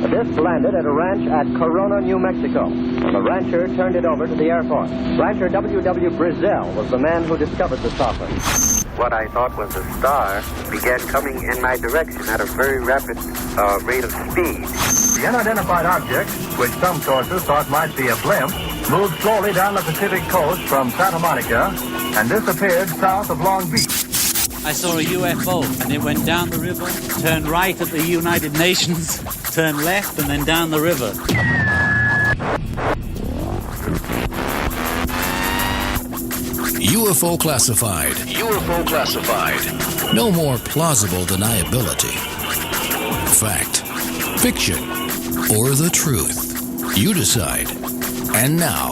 The disc landed at a ranch at Corona, New Mexico. The rancher turned it over to the Air Force. Rancher W.W. Brazil was the man who discovered the saucer. What I thought was a star began coming in my direction at a very rapid rate of speed. The unidentified object, which some sources thought might be a blimp, moved slowly down the Pacific coast from Santa Monica and disappeared south of Long Beach. I saw a UFO, and it went down the river, turned right at the United Nations, turned left, and then down the river. UFO Classified. UFO Classified. No more plausible deniability. Fact, fiction, or the truth. You decide. And now,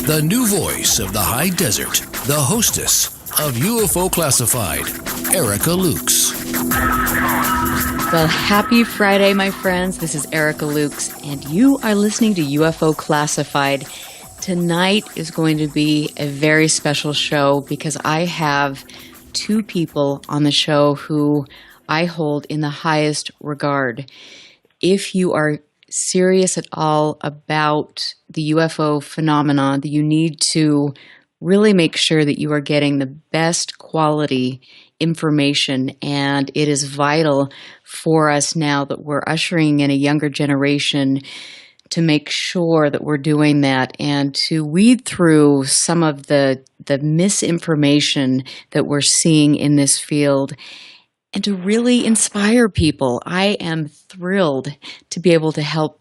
the new voice of the high desert, the hostess of UFO Classified, Erica Lukes. Well, happy Friday, my friends. This is Erica Lukes, and you are listening to UFO Classified. Tonight is going to be a very special show because I have two people on the show who I hold in the highest regard. If you are serious at all about the UFO phenomenon, that you need to really make sure that you are getting the best quality information, and it is vital for us now that we're ushering in a younger generation to make sure that we're doing that and to weed through some of the misinformation that we're seeing in this field and to really inspire people. I am thrilled to be able to help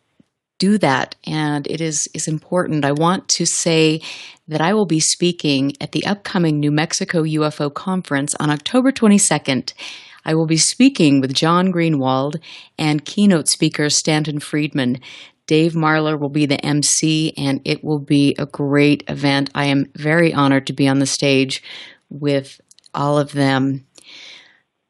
do that, and it is important. I want to say that I will be speaking at the upcoming New Mexico UFO Conference on October 22nd. I will be speaking with John Greenwald and keynote speaker Stanton Friedman. Dave Marler will be the MC, and it will be a great event. I am very honored to be on the stage with all of them.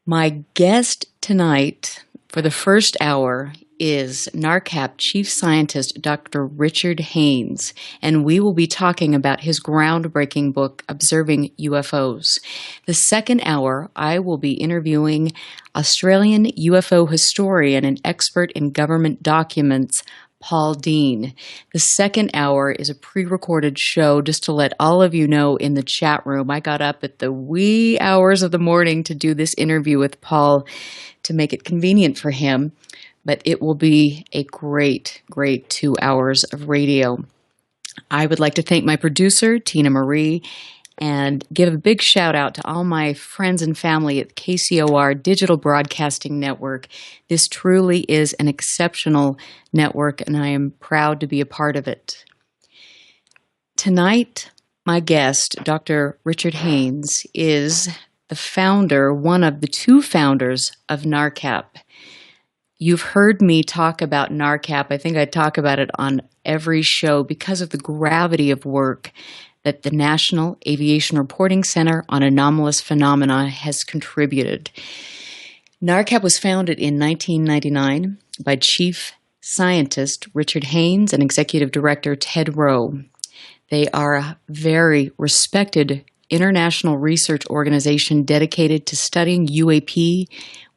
My guest tonight for the first hour is NARCAP Chief Scientist Dr. Richard Haines, and we will be talking about his groundbreaking book, Observing UFOs. The second hour, I will be interviewing Australian UFO historian and expert in government documents, Paul Dean. The second hour is a pre-recorded show just to let all of you know in the chat room. I got up at the wee hours of the morning to do this interview with Paul to make it convenient for him, but it will be a great 2 hours of radio. I would like to thank my producer, Tina Marie, and give a big shout out to all my friends and family at KCOR Digital Broadcasting Network. This truly is an exceptional network, and I am proud to be a part of it. Tonight, my guest, Dr. Richard Haines, is the founder, one of the two founders of NARCAP. You've heard me talk about NARCAP. I think I talk about it on every show because of the gravity of work that the National Aviation Reporting Center on Anomalous Phenomena has contributed. NARCAP was founded in 1999 by Chief Scientist Richard Haines and Executive Director Ted Rowe. They are a very respected international research organization dedicated to studying UAP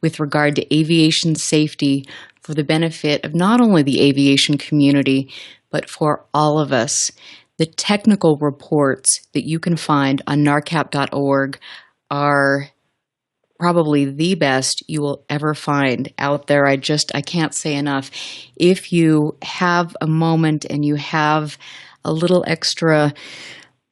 with regard to aviation safety for the benefit of not only the aviation community, but for all of us. The technical reports that you can find on narcap.org are probably the best you will ever find out there. I can't say enough. If you have a moment and you have a little extra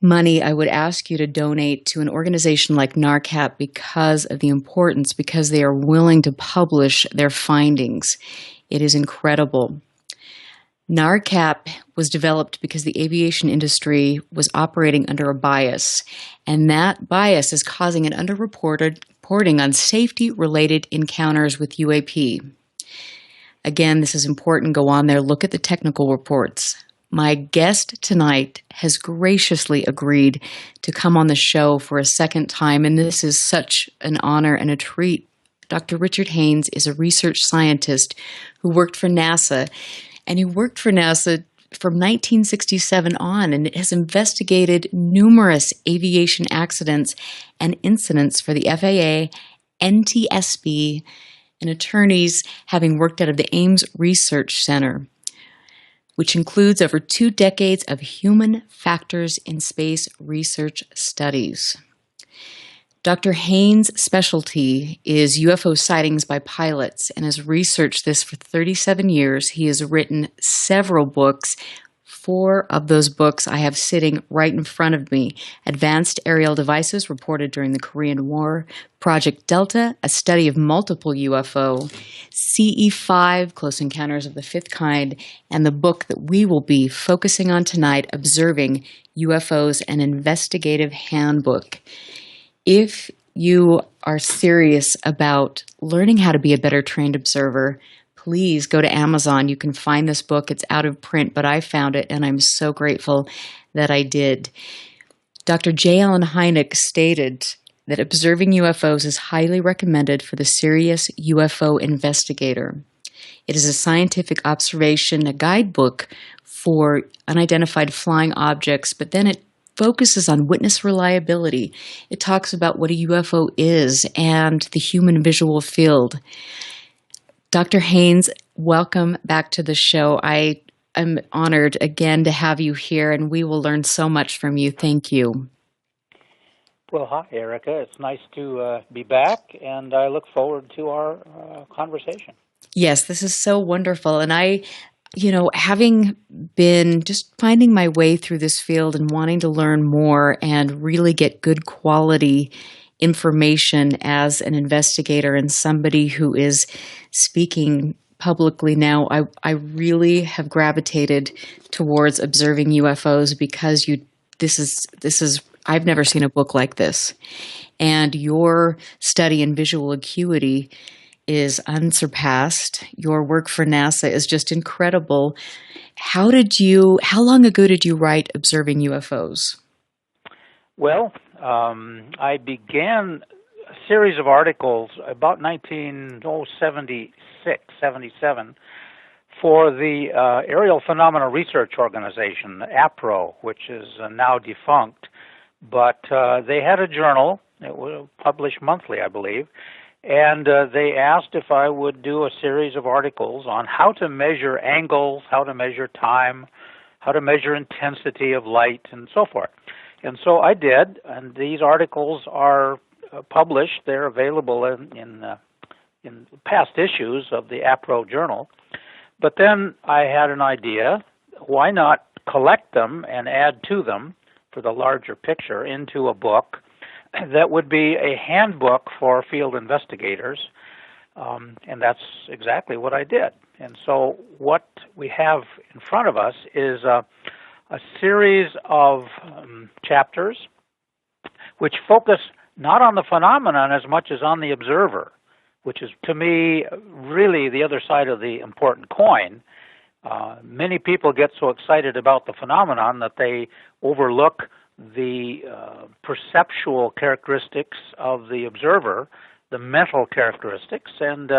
money, I would ask you to donate to an organization like NARCAP because of the importance, because they are willing to publish their findings. It is incredible. NARCAP was developed because the aviation industry was operating under a bias, and that bias is causing an underreporting on safety-related encounters with UAP. Again, this is important. Go on there, look at the technical reports. My guest tonight has graciously agreed to come on the show for a second time, and this is such an honor and a treat. Dr. Richard Haines is a research scientist who worked for NASA, and he worked for NASA from 1967 on and has investigated numerous aviation accidents and incidents for the FAA, NTSB, and attorneys, having worked out of the Ames Research Center, which includes over 2 decades of human factors in space research studies. Dr. Haines' specialty is UFO sightings by pilots and has researched this for 37 years. He has written several books. 4 of those books I have sitting right in front of me. Advanced Aerial Devices Reported During the Korean War, Project Delta, a study of multiple UFO, CE5, Close Encounters of the Fifth Kind, and the book that we will be focusing on tonight, Observing UFOs, an Investigative Handbook. If you are serious about learning how to be a better trained observer, please go to Amazon. You can find this book. It's out of print, but I found it, and I'm so grateful that I did. Dr. J. Allen Hynek stated that observing UFOs is highly recommended for the serious UFO investigator. It is a scientific observation, a guidebook for unidentified flying objects, but then it focuses on witness reliability. It talks about what a UFO is and the human visual field. Dr. Haines, welcome back to the show. I am honored again to have you here, and we will learn so much from you. Thank you. Well, hi, Erica. It's nice to be back, and I look forward to our conversation. Yes, this is so wonderful. And having been just finding my way through this field and wanting to learn more and really get good quality information as an investigator and somebody who is speaking publicly now, I really have gravitated towards observing UFOs because I've never seen a book like this. And your study in visual acuity is unsurpassed. Your work for NASA is just incredible. How long ago did you write Observing UFOs? Well, I began a series of articles about 1976, 77, for the Aerial Phenomena Research Organization, APRO, which is now defunct. But they had a journal. It was published monthly, I believe. And they asked if I would do a series of articles on how to measure angles, how to measure time, how to measure intensity of light, and so forth. And so I did, and these articles are published. They're available in past issues of the APRO journal. But then I had an idea, why not collect them and add to them for the larger picture into a book that would be a handbook for field investigators, and that's exactly what I did. And so what we have in front of us is a series of chapters which focus not on the phenomenon as much as on the observer, which is, to me, really the other side of the important coin. Many people get so excited about the phenomenon that they overlook the perceptual characteristics of the observer, the mental characteristics, and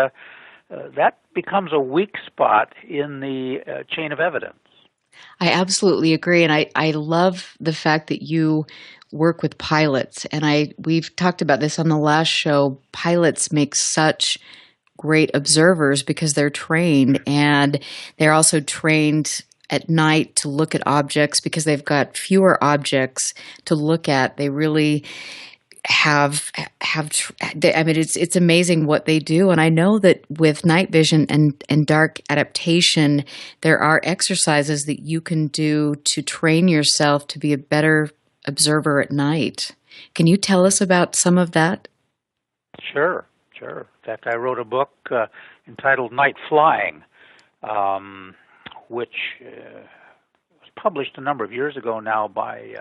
that becomes a weak spot in the chain of evidence. I absolutely agree, and I love the fact that you work with pilots, and we've talked about this on the last show. Pilots make such great observers because they're trained, and they're also trained at night to look at objects because they've got fewer objects to look at. They really it's amazing what they do. And I know that with night vision and dark adaptation, there are exercises that you can do to train yourself to be a better observer at night. Can you tell us about some of that? Sure. In fact, I wrote a book entitled Night Flying, which was published a number of years ago now by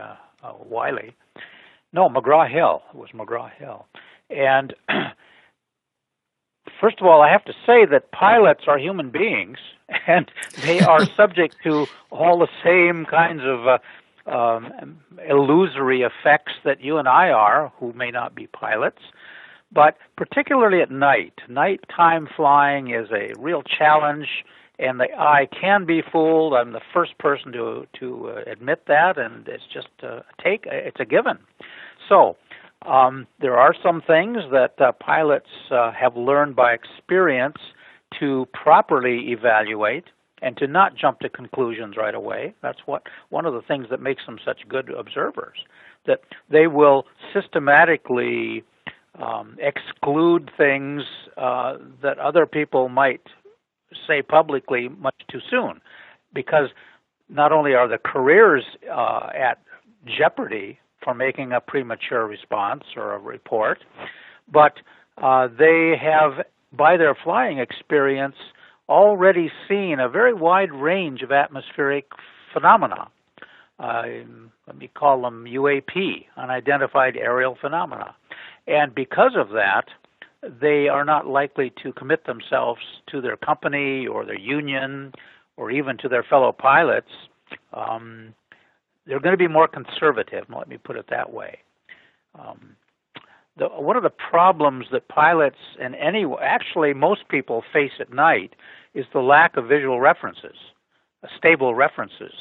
McGraw-Hill. It was McGraw-Hill. And first of all, I have to say that pilots are human beings, and they are subject to all the same kinds of illusory effects that you and I are, who may not be pilots. But particularly at night, nighttime flying is a real challenge, and the eye can be fooled. I'm the first person to admit that, and it's just it's a given. So There are some things that pilots have learned by experience to properly evaluate and to not jump to conclusions right away. That's one of the things that makes them such good observers, that they will systematically exclude things that other people might say publicly much too soon, because not only are the careers at jeopardy for making a premature response or a report, but they have, by their flying experience, already seen a very wide range of atmospheric phenomena. Let me call them UAP, unidentified aerial phenomena. And because of that, they are not likely to commit themselves to their company or their union or even to their fellow pilots. They're going to be more conservative, let me put it that way. One of the problems that pilots and actually most people face at night is the lack of visual references, stable references.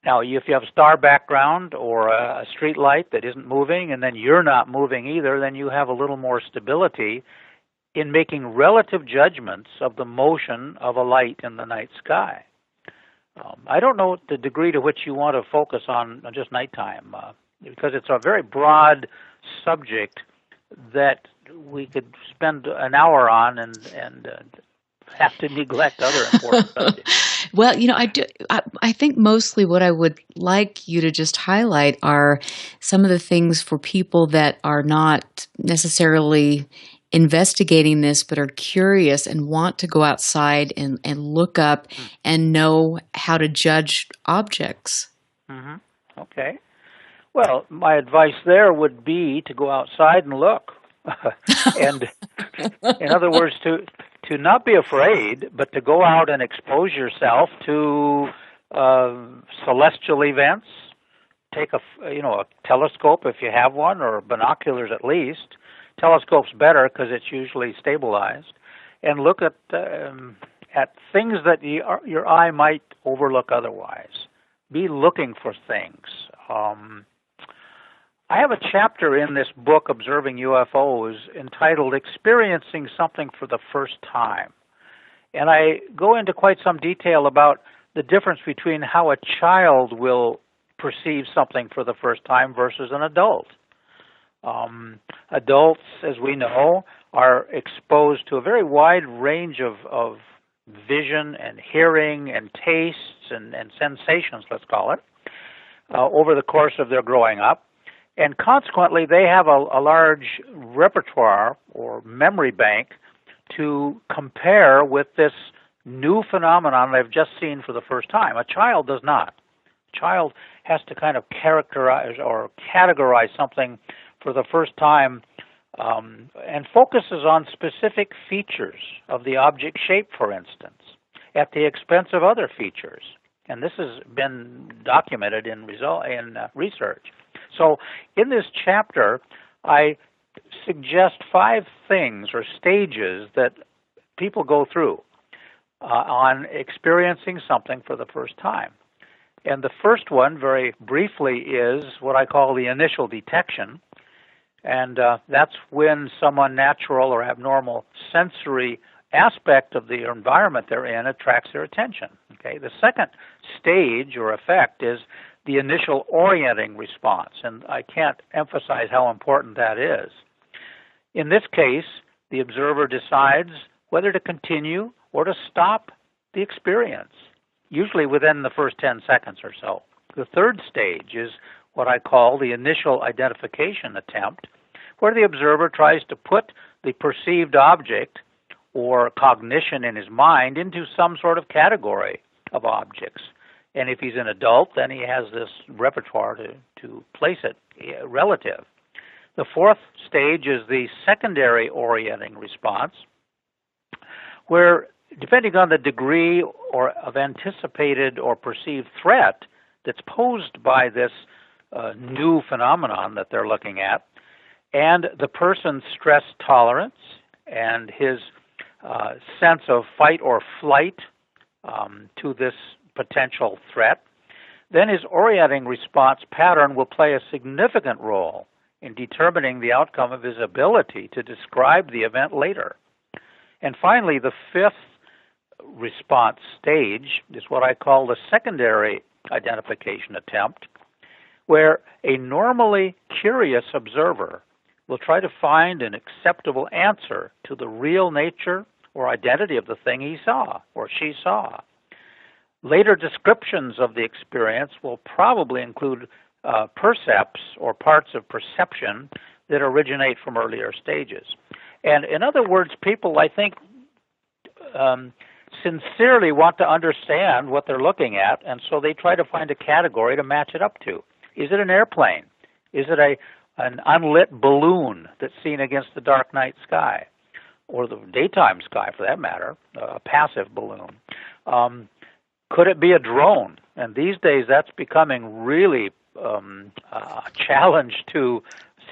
Now, if you have a star background or a street light that isn't moving and then you're not moving either, then you have a little more stability in making relative judgments of the motion of a light in the night sky. I don't know the degree to which you want to focus on just nighttime, because it's a very broad subject that we could spend an hour on and have to neglect other important subjects. Well, I think mostly what I would like you to just highlight are some of the things for people that are not necessarily investigating this, but are curious and want to go outside and look up and know how to judge objects. Mm-hmm. Okay. Well, my advice there would be to go outside and look. And in other words, to not be afraid, but to go out and expose yourself to celestial events. Take a telescope if you have one, or binoculars at least. Telescope's better because it's usually stabilized, and look at things that your eye might overlook otherwise. Be looking for things. I have a chapter in this book, Observing UFOs, entitled Experiencing Something for the First Time. And I go into quite some detail about the difference between how a child will perceive something for the first time versus an adult. Adults, as we know, are exposed to a very wide range of vision and hearing and tastes and sensations, let's call it, over the course of their growing up. And consequently, they have a large repertoire or memory bank to compare with this new phenomenon they've just seen for the first time. A child does not. A child has to kind of characterize or categorize something for the first time and focuses on specific features of the object shape, for instance, at the expense of other features. And this has been documented in research. So in this chapter, I suggest 5 things or stages that people go through on experiencing something for the first time. And the first one, very briefly, is what I call the initial detection. And that's when some unnatural or abnormal sensory aspect of the environment they're in attracts their attention. Okay. The second stage or effect is the initial orienting response, and I can't emphasize how important that is. In this case, the observer decides whether to continue or to stop the experience, usually within the first 10 seconds or so. The third stage is what I call the initial identification attempt, where the observer tries to put the perceived object or cognition in his mind into some sort of category of objects. And if he's an adult, then he has this repertoire to place it relative. The fourth stage is the secondary orienting response, where depending on the degree of anticipated or perceived threat that's posed by this new phenomenon that they're looking at, and the person's stress tolerance and his sense of fight or flight to this potential threat, then his orienting response pattern will play a significant role in determining the outcome of his ability to describe the event later. And finally, the fifth response stage is what I call the secondary identification attempt, where a normally curious observer will try to find an acceptable answer to the real nature or identity of the thing he saw or she saw. Later descriptions of the experience will probably include percepts or parts of perception that originate from earlier stages. And in other words, people, I think, sincerely want to understand what they're looking at, and so they try to find a category to match it up to. Is it an airplane? Is it an unlit balloon that's seen against the dark night sky, or the daytime sky for that matter, a passive balloon? Could it be a drone? And these days that's becoming really a challenge to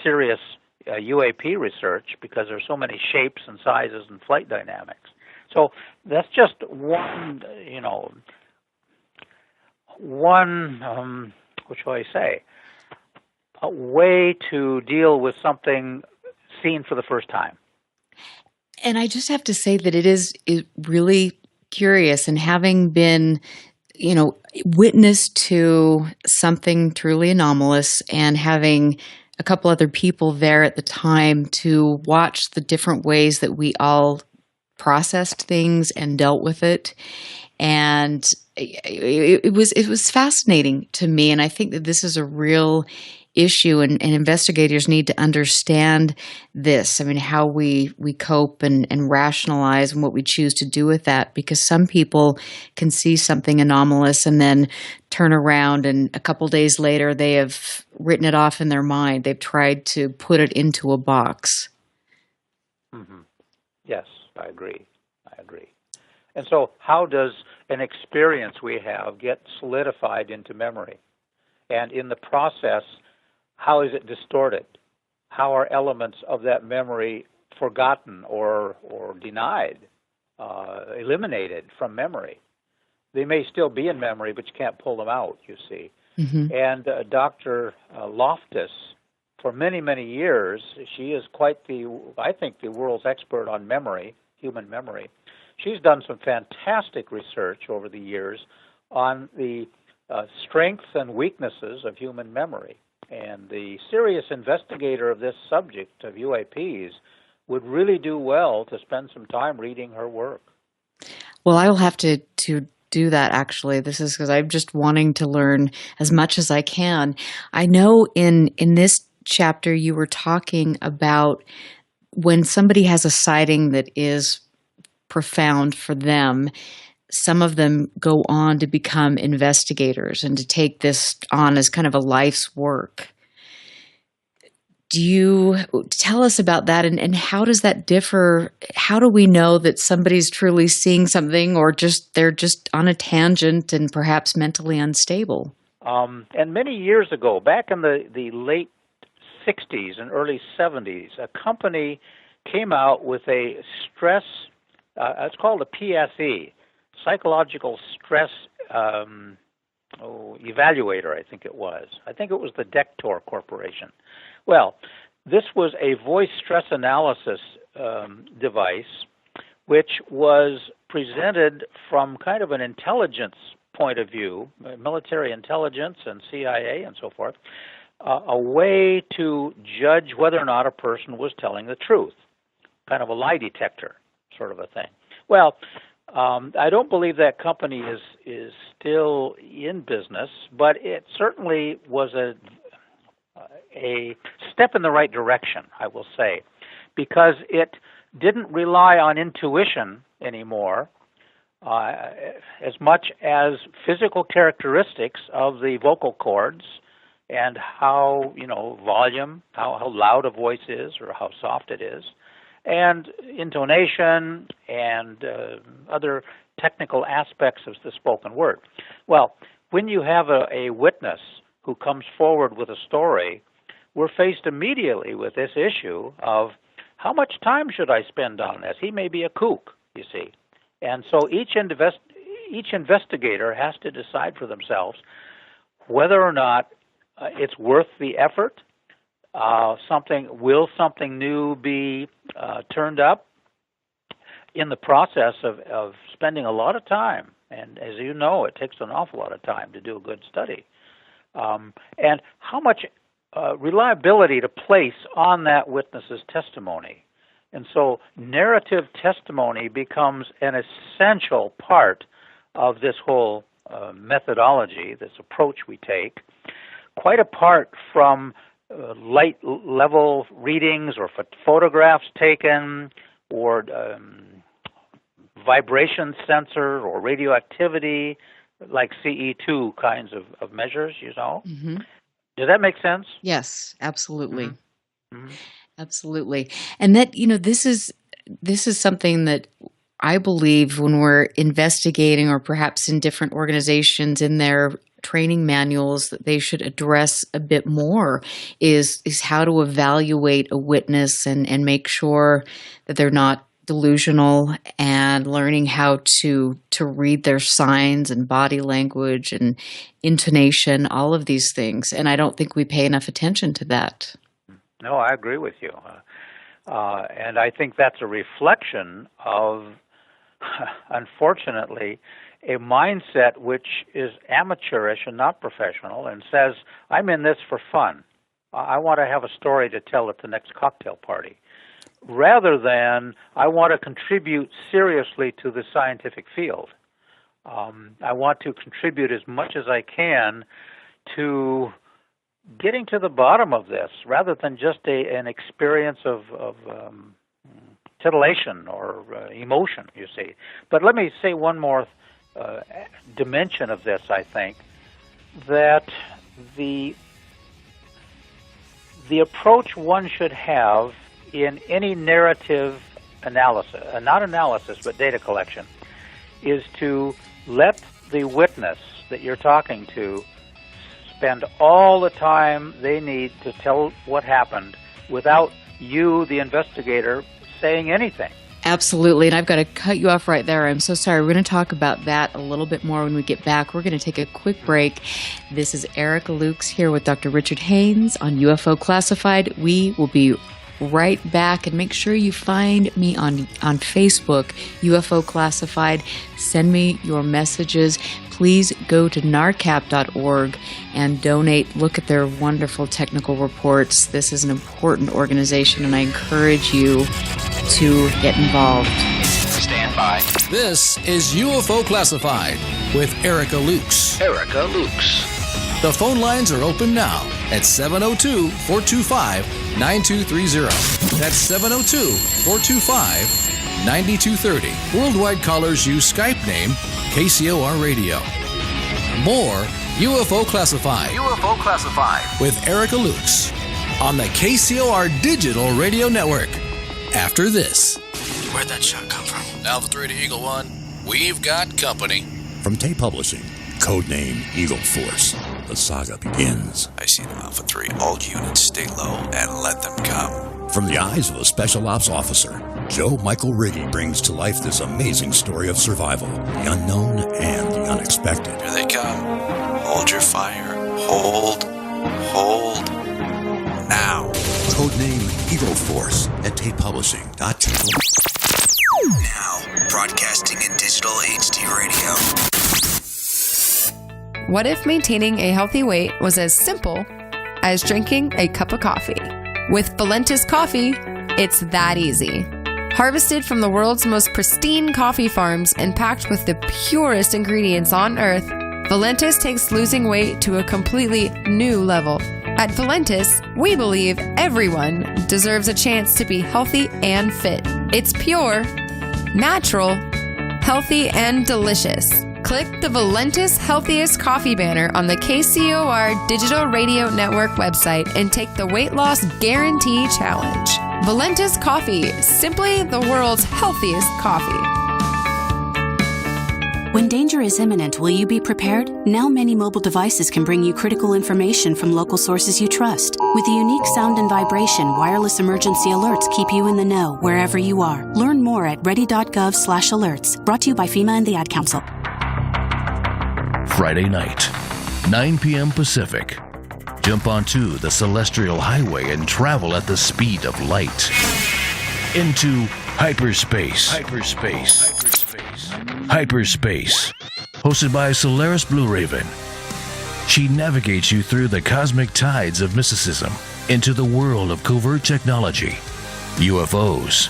serious UAP research because there's so many shapes and sizes and flight dynamics. So that's just one what shall I say, a way to deal with something seen for the first time. And I just have to say that it is really curious, and having been, witness to something truly anomalous and having a couple other people there at the time to watch the different ways that we all processed things and dealt with it. And it was fascinating to me. And I think that this is a real issue, and investigators need to understand this. I mean, how we cope and rationalize and what we choose to do with that, because some people can see something anomalous and then turn around and a couple days later they have written it off in their mind. They've tried to put it into a box. Mm-hmm. Yes, I agree. And so how does an experience we have get solidified into memory? And in the process, how is it distorted? How are elements of that memory forgotten or denied, eliminated from memory? They may still be in memory, but you can't pull them out, you see. Mm-hmm. And Dr. Loftus, for many, many years, she is quite the world's expert on memory, human memory. She's done some fantastic research over the years on the strengths and weaknesses of human memory. And the serious investigator of this subject of UAPs would really do well to spend some time reading her work. Well, I will have to do that, actually. This is because I'm just wanting to learn as much as I can. I know in this chapter you were talking about when somebody has a sighting that is profound for them, some of them go on to become investigators and to take this on as kind of a life's work. Do you tell us about that, and how does that differ? How do we know that somebody's truly seeing something, or they're just on a tangent and perhaps mentally unstable? And many years ago, back in the late 60s and early 70s, a company came out with a stress, it's called a PSE, psychological stress evaluator, I think it was. I think it was the Dector Corporation. Well, this was a voice stress analysis device which was presented from kind of an intelligence point of view, military intelligence and CIA and so forth, a way to judge whether or not a person was telling the truth, kind of a lie detector sort of a thing. Well, I don't believe that company is still in business, but it certainly was a step in the right direction, I will say, because it didn't rely on intuition anymore as much as physical characteristics of the vocal cords and how, volume, how loud a voice is or how soft it is, and intonation and other technical aspects of the spoken word. Well, when you have a witness who comes forward with a story, we're faced immediately with this issue of how much time should I spend on this? He may be a kook, you see. And so each investigator has to decide for themselves, whether or not it's worth the effort. Will something new be turned up? In the process of spending a lot of time, and as you know, it takes an awful lot of time to do a good study, and how much reliability to place on that witness's testimony. And so narrative testimony becomes an essential part of this whole methodology, this approach we take, quite apart from light level readings or photographs taken or vibration sensor or radioactivity, like CE2 kinds of measures, you know. Mm-hmm. Does that make sense? Yes, absolutely. Mm-hmm. Absolutely. And that, this is something that I believe when we're investigating, or perhaps in different organizations in their training manuals, that they should address a bit more is how to evaluate a witness and make sure that they're not delusional, and learning how to read their signs and body language and intonation, all of these things. And I don't think we pay enough attention to that. No, I agree with you. And I think that's a reflection of, unfortunately, a mindset which is amateurish and not professional and says, I'm in this for fun. I want to have a story to tell at the next cocktail party, rather than I want to contribute seriously to the scientific field. I want to contribute as much as I can to getting to the bottom of this, rather than just an experience of titillation or emotion, you see. But let me say one more dimension of this, I think, that the approach one should have in any narrative analysis, not analysis, but data collection, is to let the witness that you're talking to spend all the time they need to tell what happened without you, the investigator, saying anything. Absolutely. And I've got to cut you off right there. I'm so sorry. We're going to talk about that a little bit more when we get back. We're going to take a quick break. This is Erica Lukes here with Dr. Richard Haines on UFO Classified. We will be right back, and make sure you find me on Facebook, UFO Classified. Send me your messages. Please go to narcap.org and donate. Look at their wonderful technical reports. This is an important organization, and I encourage you to get involved. Stand by. This is UFO Classified with Erica Lukes. Erica Lukes. The phone lines are open now at 702-425-9230. That's 702-425-9230. Worldwide callers use Skype name KCOR Radio. More UFO Classified. UFO Classified with Erica Lukes on the KCOR Digital Radio Network. After this. Where'd that shot come from? Alpha 3 to Eagle 1. We've got company. From Tate Publishing, codename Eagle Force, the saga begins. I see them, Alpha 3. All units stay low and let them come. From the eyes of a special ops officer, Joe Michael Riggy brings to life this amazing story of survival, the unknown and the unexpected. Here they come. Hold your fire. Hold. Now. Codename Eagle Force at TatePublishing.com. Now, broadcasting in digital HD radio. What if maintaining a healthy weight was as simple as drinking a cup of coffee? With Valentis Coffee, it's that easy. Harvested from the world's most pristine coffee farms and packed with the purest ingredients on earth, Valentis takes losing weight to a completely new level. At Valentis, we believe everyone deserves a chance to be healthy and fit. It's pure, natural, healthy, and delicious. Click the Valentis Healthiest Coffee banner on the KCOR Digital Radio Network website and take the Weight Loss Guarantee Challenge. Valentis Coffee, simply the world's healthiest coffee. When danger is imminent, will you be prepared? Now many mobile devices can bring you critical information from local sources you trust. With the unique sound and vibration, wireless emergency alerts keep you in the know wherever you are. Learn more at ready.gov/alerts. Brought to you by FEMA and the Ad Council. Friday night, 9 p.m. Pacific. Jump onto the celestial highway and travel at the speed of light. Into hyperspace. Hyperspace. Hosted by Solaris Blue Raven. She navigates you through the cosmic tides of mysticism into the world of covert technology, UFOs,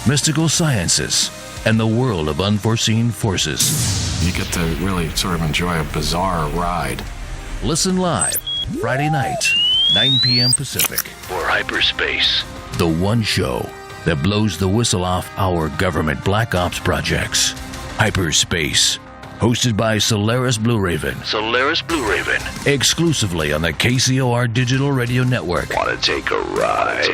mystical sciences, and the world of unforeseen forces. You get to really sort of enjoy a bizarre ride. Listen live, Friday night, 9 p.m. Pacific, for Hyperspace, the one show that blows the whistle off our government black ops projects. Hyperspace, hosted by Solaris Blue Raven. Exclusively on the KCOR Digital Radio Network. Want to take a ride?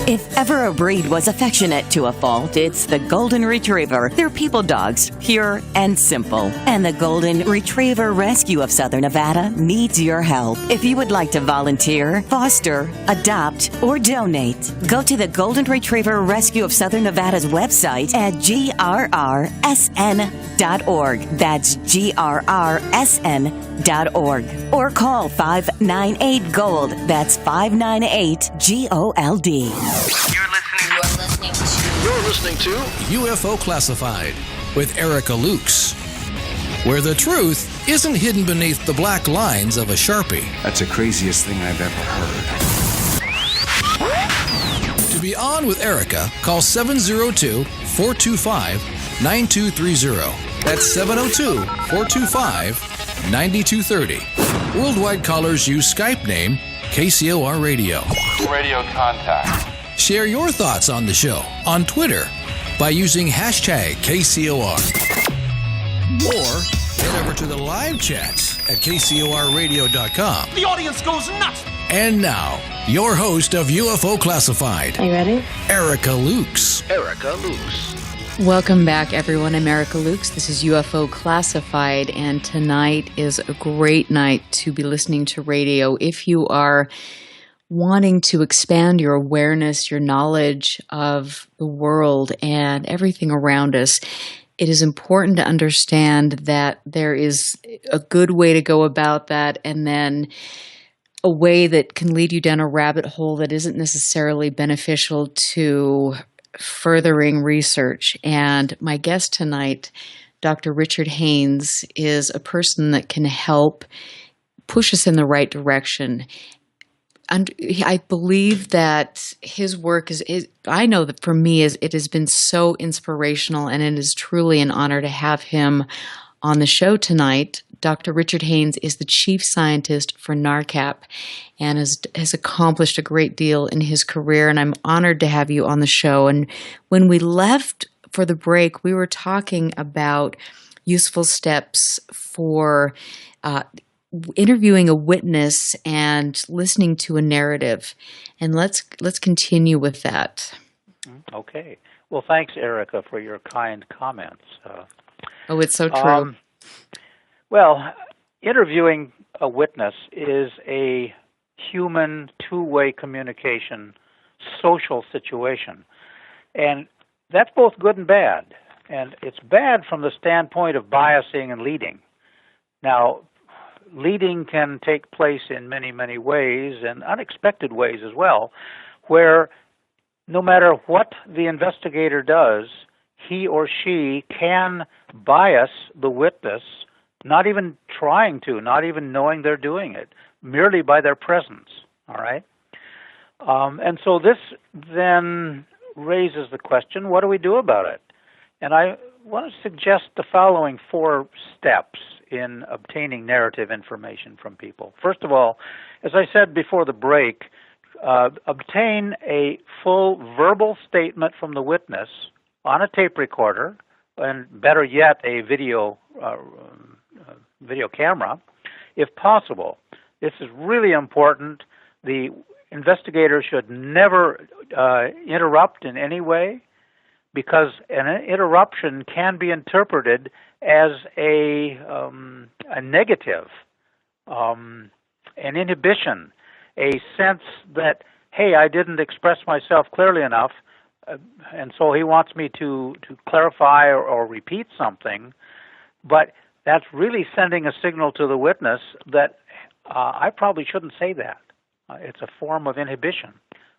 If ever a breed was affectionate to a fault, it's the Golden Retriever. They're people dogs, pure and simple. And the Golden Retriever Rescue of Southern Nevada needs your help. If you would like to volunteer, foster, adopt, or donate, go to the Golden Retriever Rescue of Southern Nevada's website at grrsn.org. That's grrsn.org. Or call 598-GOLD. That's 598-GOLD. You're listening to UFO Classified with Erica Lukes, where the truth isn't hidden beneath the black lines of a Sharpie. That's the craziest thing I've ever heard. To be on with Erica, call 702-425-9230. That's 702-425-9230. Worldwide callers use Skype name KCOR Radio. Radio contact. Share your thoughts on the show on Twitter by using hashtag KCOR. Or head over to the live chats at KCORradio.com. The audience goes nuts! And now, your host of UFO Classified. Are you ready? Erica Lukes. Welcome back, everyone. I'm Erica Lukes. This is UFO Classified, and tonight is a great night to be listening to radio. If you are wanting to expand your awareness, your knowledge of the world and everything around us, it is important to understand that there is a good way to go about that, and then a way that can lead you down a rabbit hole that isn't necessarily beneficial to furthering research. And my guest tonight, Dr. Richard Haines, is a person that can help push us in the right direction. And I believe that his work I know that for me, it has been so inspirational, and it is truly an honor to have him on the show tonight. Dr. Richard Haines is the chief scientist for NARCAP and has accomplished a great deal in his career, and I'm honored to have you on the show. And when we left for the break, we were talking about useful steps for interviewing a witness and listening to a narrative. And let's continue with that. Okay. Well, thanks, Erica, for your kind comments. It's so true. Well, interviewing a witness is a human two-way communication, social situation. And that's both good and bad. And it's bad from the standpoint of biasing and leading. Now, leading can take place in many, many ways, and unexpected ways as well, where no matter what the investigator does, he or she can bias the witness, not even trying to, not even knowing they're doing it, merely by their presence, all right? And so this then raises the question, what do we do about it? And I want to suggest the following 4 steps in obtaining narrative information from people. First of all, as I said before the break, obtain a full verbal statement from the witness on a tape recorder, and better yet, a video camera, if possible. This is really important. The investigator should never interrupt in any way, because an interruption can be interpreted as a negative, an inhibition, a sense that, hey, I didn't express myself clearly enough, and so he wants me to clarify or repeat something, but that's really sending a signal to the witness that I probably shouldn't say that. It's a form of inhibition.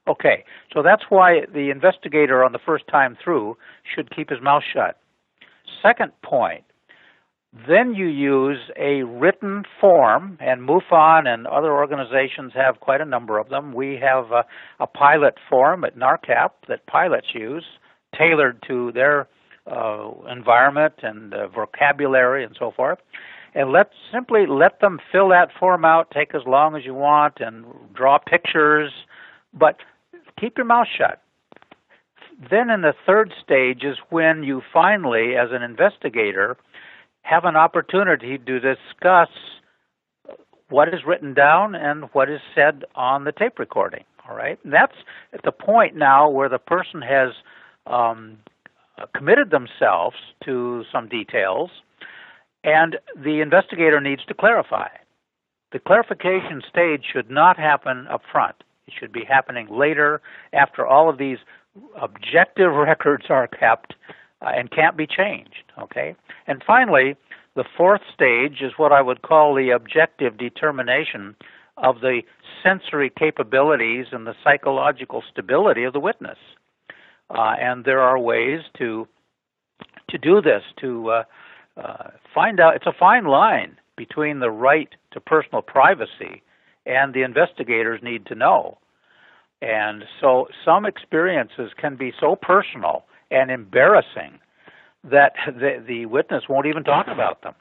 Okay, so that's why the investigator on the first time through should keep his mouth shut. Second point, then you use a written form, and MUFON and other organizations have quite a number of them. We have a pilot form at NARCAP that pilots use, tailored to their environment and vocabulary and so forth. And simply let them fill that form out, take as long as you want, and draw pictures, but keep your mouth shut. Then in the third stage is when you finally, as an investigator, have an opportunity to discuss what is written down and what is said on the tape recording. All right? And that's at the point now where the person has committed themselves to some details, and the investigator needs to clarify. The clarification stage should not happen up front. It should be happening later, after all of these objective records are kept and can't be changed. Okay? And finally, the fourth stage is what I would call the objective determination of the sensory capabilities and the psychological stability of the witness. And there are ways to do this, to find out. It's a fine line between the right to personal privacy and the investigators need to know. And so some experiences can be so personal and embarrassing that the witness won't even talk about them.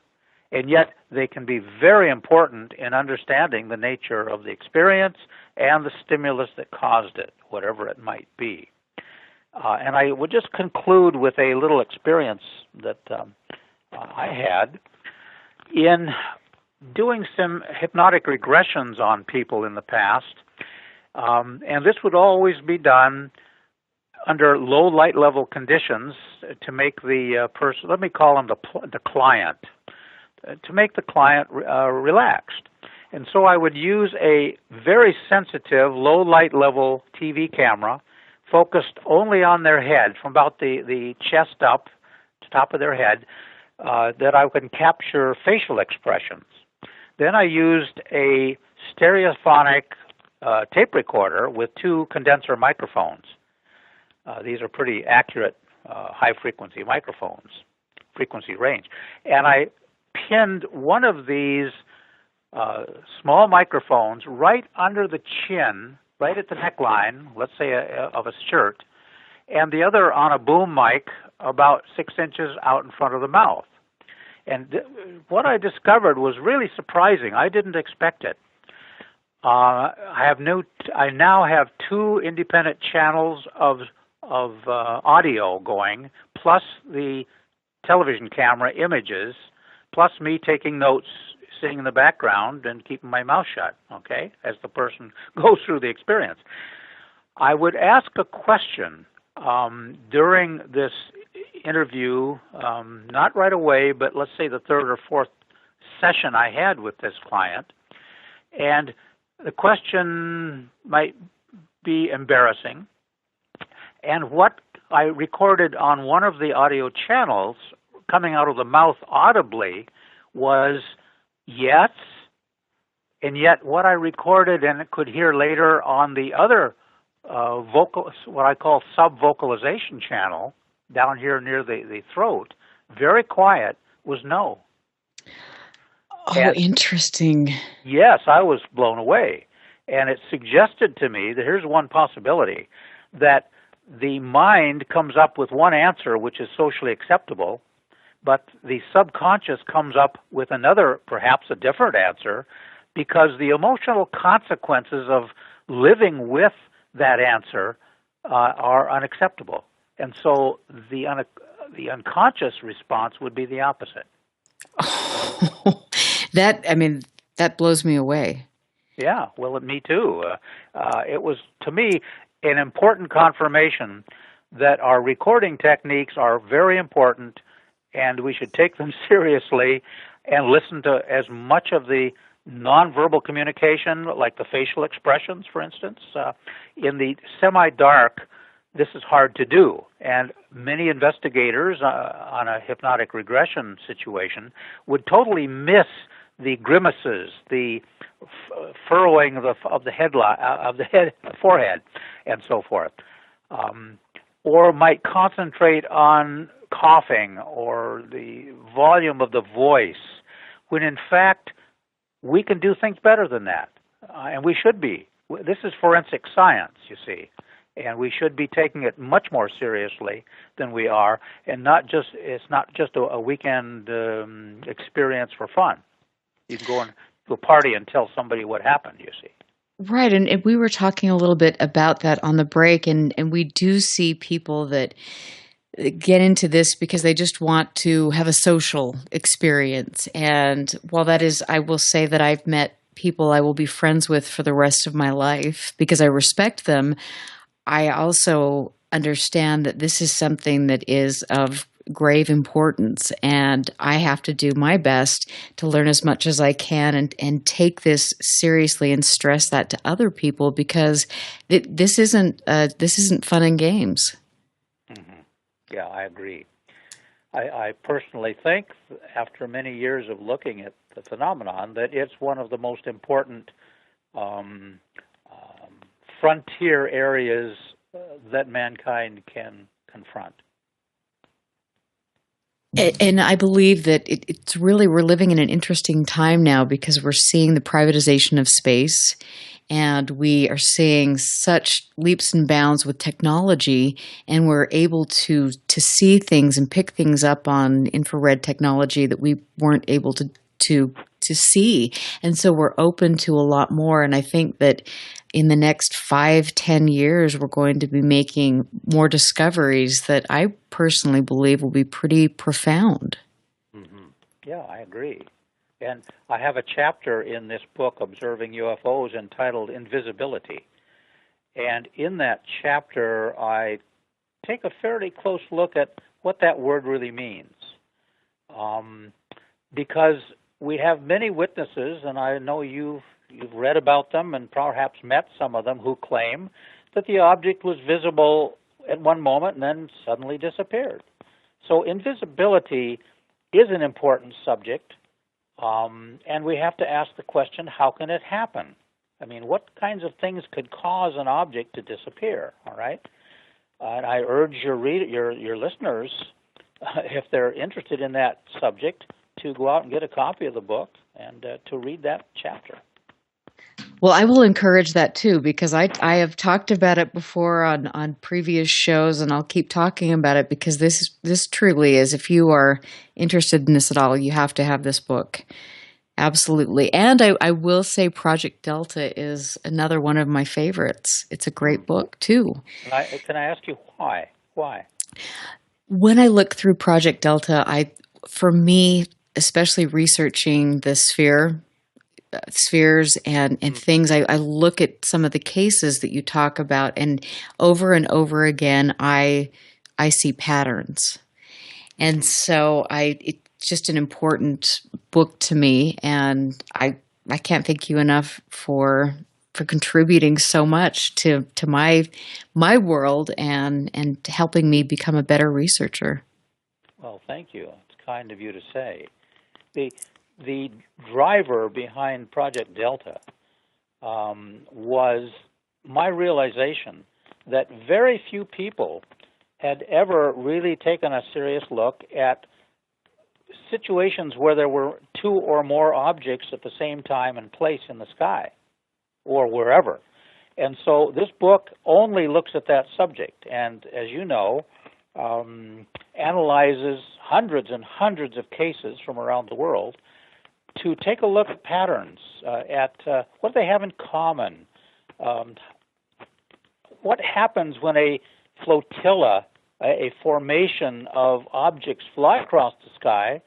And yet they can be very important in understanding the nature of the experience and the stimulus that caused it, whatever it might be. And I would just conclude with a little experience that I had in doing some hypnotic regressions on people in the past. And this would always be done under low light level conditions to make the person, let me call him the client, to make the client relaxed. And so I would use a very sensitive low light level TV camera focused only on their head, from about the chest up to top of their head, that I could capture facial expressions. Then I used a stereophonic tape recorder with 2 condenser microphones. These are pretty accurate high-frequency microphones, frequency range. And I pinned one of these small microphones right under the chin, right at the neckline, let's say of a shirt, and the other on a boom mic about 6 inches out in front of the mouth. And what I discovered was really surprising. I didn't expect it. I now have 2 independent channels of audio going, plus the television camera images, plus me taking notes, sitting in the background and keeping my mouth shut, okay, as the person goes through the experience. I would ask a question during this interview, not right away, but let's say the 3rd or 4th session I had with this client, and the question might be embarrassing. And what I recorded on one of the audio channels coming out of the mouth audibly was yes, and yet what I recorded and could hear later on the other what I call sub-vocalization channel down here near the throat, very quiet, was no. Oh, and interesting. Yes, I was blown away. And it suggested to me that here's one possibility, that the mind comes up with one answer which is socially acceptable, but the subconscious comes up with another, perhaps a different answer, because the emotional consequences of living with that answer are unacceptable. And so the unconscious response would be the opposite. That blows me away. Yeah, well, me too. It was, to me, an important confirmation that our recording techniques are very important and we should take them seriously and listen to as much of the nonverbal communication, like the facial expressions, for instance. In the semi-dark, this is hard to do. And many investigators on a hypnotic regression situation would totally miss the grimaces, the furrowing of the forehead, and so forth, or might concentrate on coughing or the volume of the voice, when in fact we can do things better than that, and we should be. This is forensic science, you see, and we should be taking it much more seriously than we are, and it's not just a weekend experience for fun. You can go to a party and tell somebody what happened, you see. Right, and we were talking a little bit about that on the break, and we do see people that get into this because they just want to have a social experience. And while that is, I will say that I've met people I will be friends with for the rest of my life because I respect them, I also understand that this is something that is of grave importance, and I have to do my best to learn as much as I can and take this seriously and stress that to other people, because this isn't fun and games. Mm-hmm. Yeah, I agree. I personally think, after many years of looking at the phenomenon, that it's one of the most important frontier areas that mankind can confront. And I believe that it's really, we're living in an interesting time now because we're seeing the privatization of space, and we are seeing such leaps and bounds with technology, and we're able to see things and pick things up on infrared technology that we weren't able to see. And so we're open to a lot more. And I think that in the next 5-10 years, we're going to be making more discoveries that I personally believe will be pretty profound. Mm-hmm. Yeah, I agree. And I have a chapter in this book, Observing UFOs, entitled Invisibility. And in that chapter, I take a fairly close look at what that word really means. Because we have many witnesses, and I know you've read about them and perhaps met some of them, who claim that the object was visible at one moment and then suddenly disappeared. So invisibility is an important subject, and we have to ask the question, how can it happen? I mean, what kinds of things could cause an object to disappear, all right? And I urge your listeners, if they're interested in that subject, to go out and get a copy of the book and to read that chapter. Well, I will encourage that too, because I have talked about it before on previous shows, and I'll keep talking about it because this truly is, if you are interested in this at all, you have to have this book. Absolutely. And I will say Project Delta is another one of my favorites. It's a great book too. Can I ask you why? Why? When I look through Project Delta, for me, especially researching the spheres and things, I look at some of the cases that you talk about, and over again, I see patterns. And so it's just an important book to me, and I can't thank you enough for contributing so much to my world and helping me become a better researcher. Well, thank you. It's kind of you to say. The driver behind Project Delta was my realization that very few people had ever really taken a serious look at situations where there were two or more objects at the same time and place in the sky or wherever. And so this book only looks at that subject, and as you know, analyzes hundreds and hundreds of cases from around the world to take a look at patterns, at what they have in common. What happens when a flotilla, a formation of objects fly across the sky,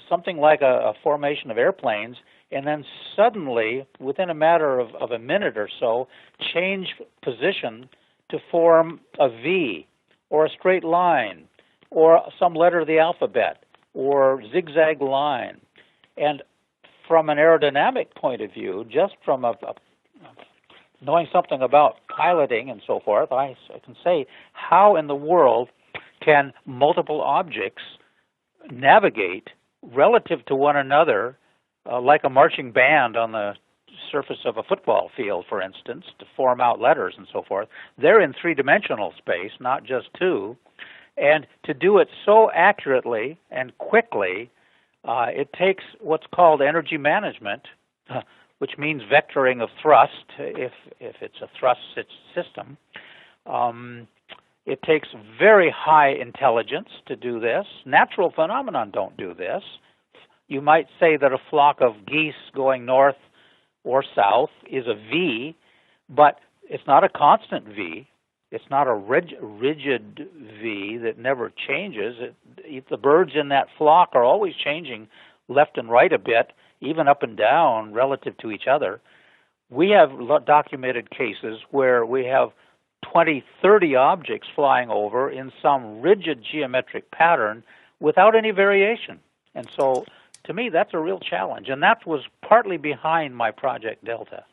something like a formation of airplanes, and then suddenly, within a matter of a minute or so, change position to form a V, or a straight line, or some letter of the alphabet, or zigzag line. And from an aerodynamic point of view, just from a knowing something about piloting and so forth, I can say, how in the world can multiple objects navigate relative to one another like a marching band on the surface of a football field, for instance, to form out letters and so forth? They're in three-dimensional space, not just two. And to do it so accurately and quickly, it takes what's called energy management, which means vectoring of thrust, if it's a thrust system. It takes very high intelligence to do this. Natural phenomena don't do this. You might say that a flock of geese going north or south is a V, but it's not a constant V. It's not a rigid V that never changes. The birds in that flock are always changing left and right a bit, even up and down relative to each other. We have documented cases where we have 20, 30 objects flying over in some rigid geometric pattern without any variation. And so, to me, that's a real challenge. And that was partly behind my Project Delta.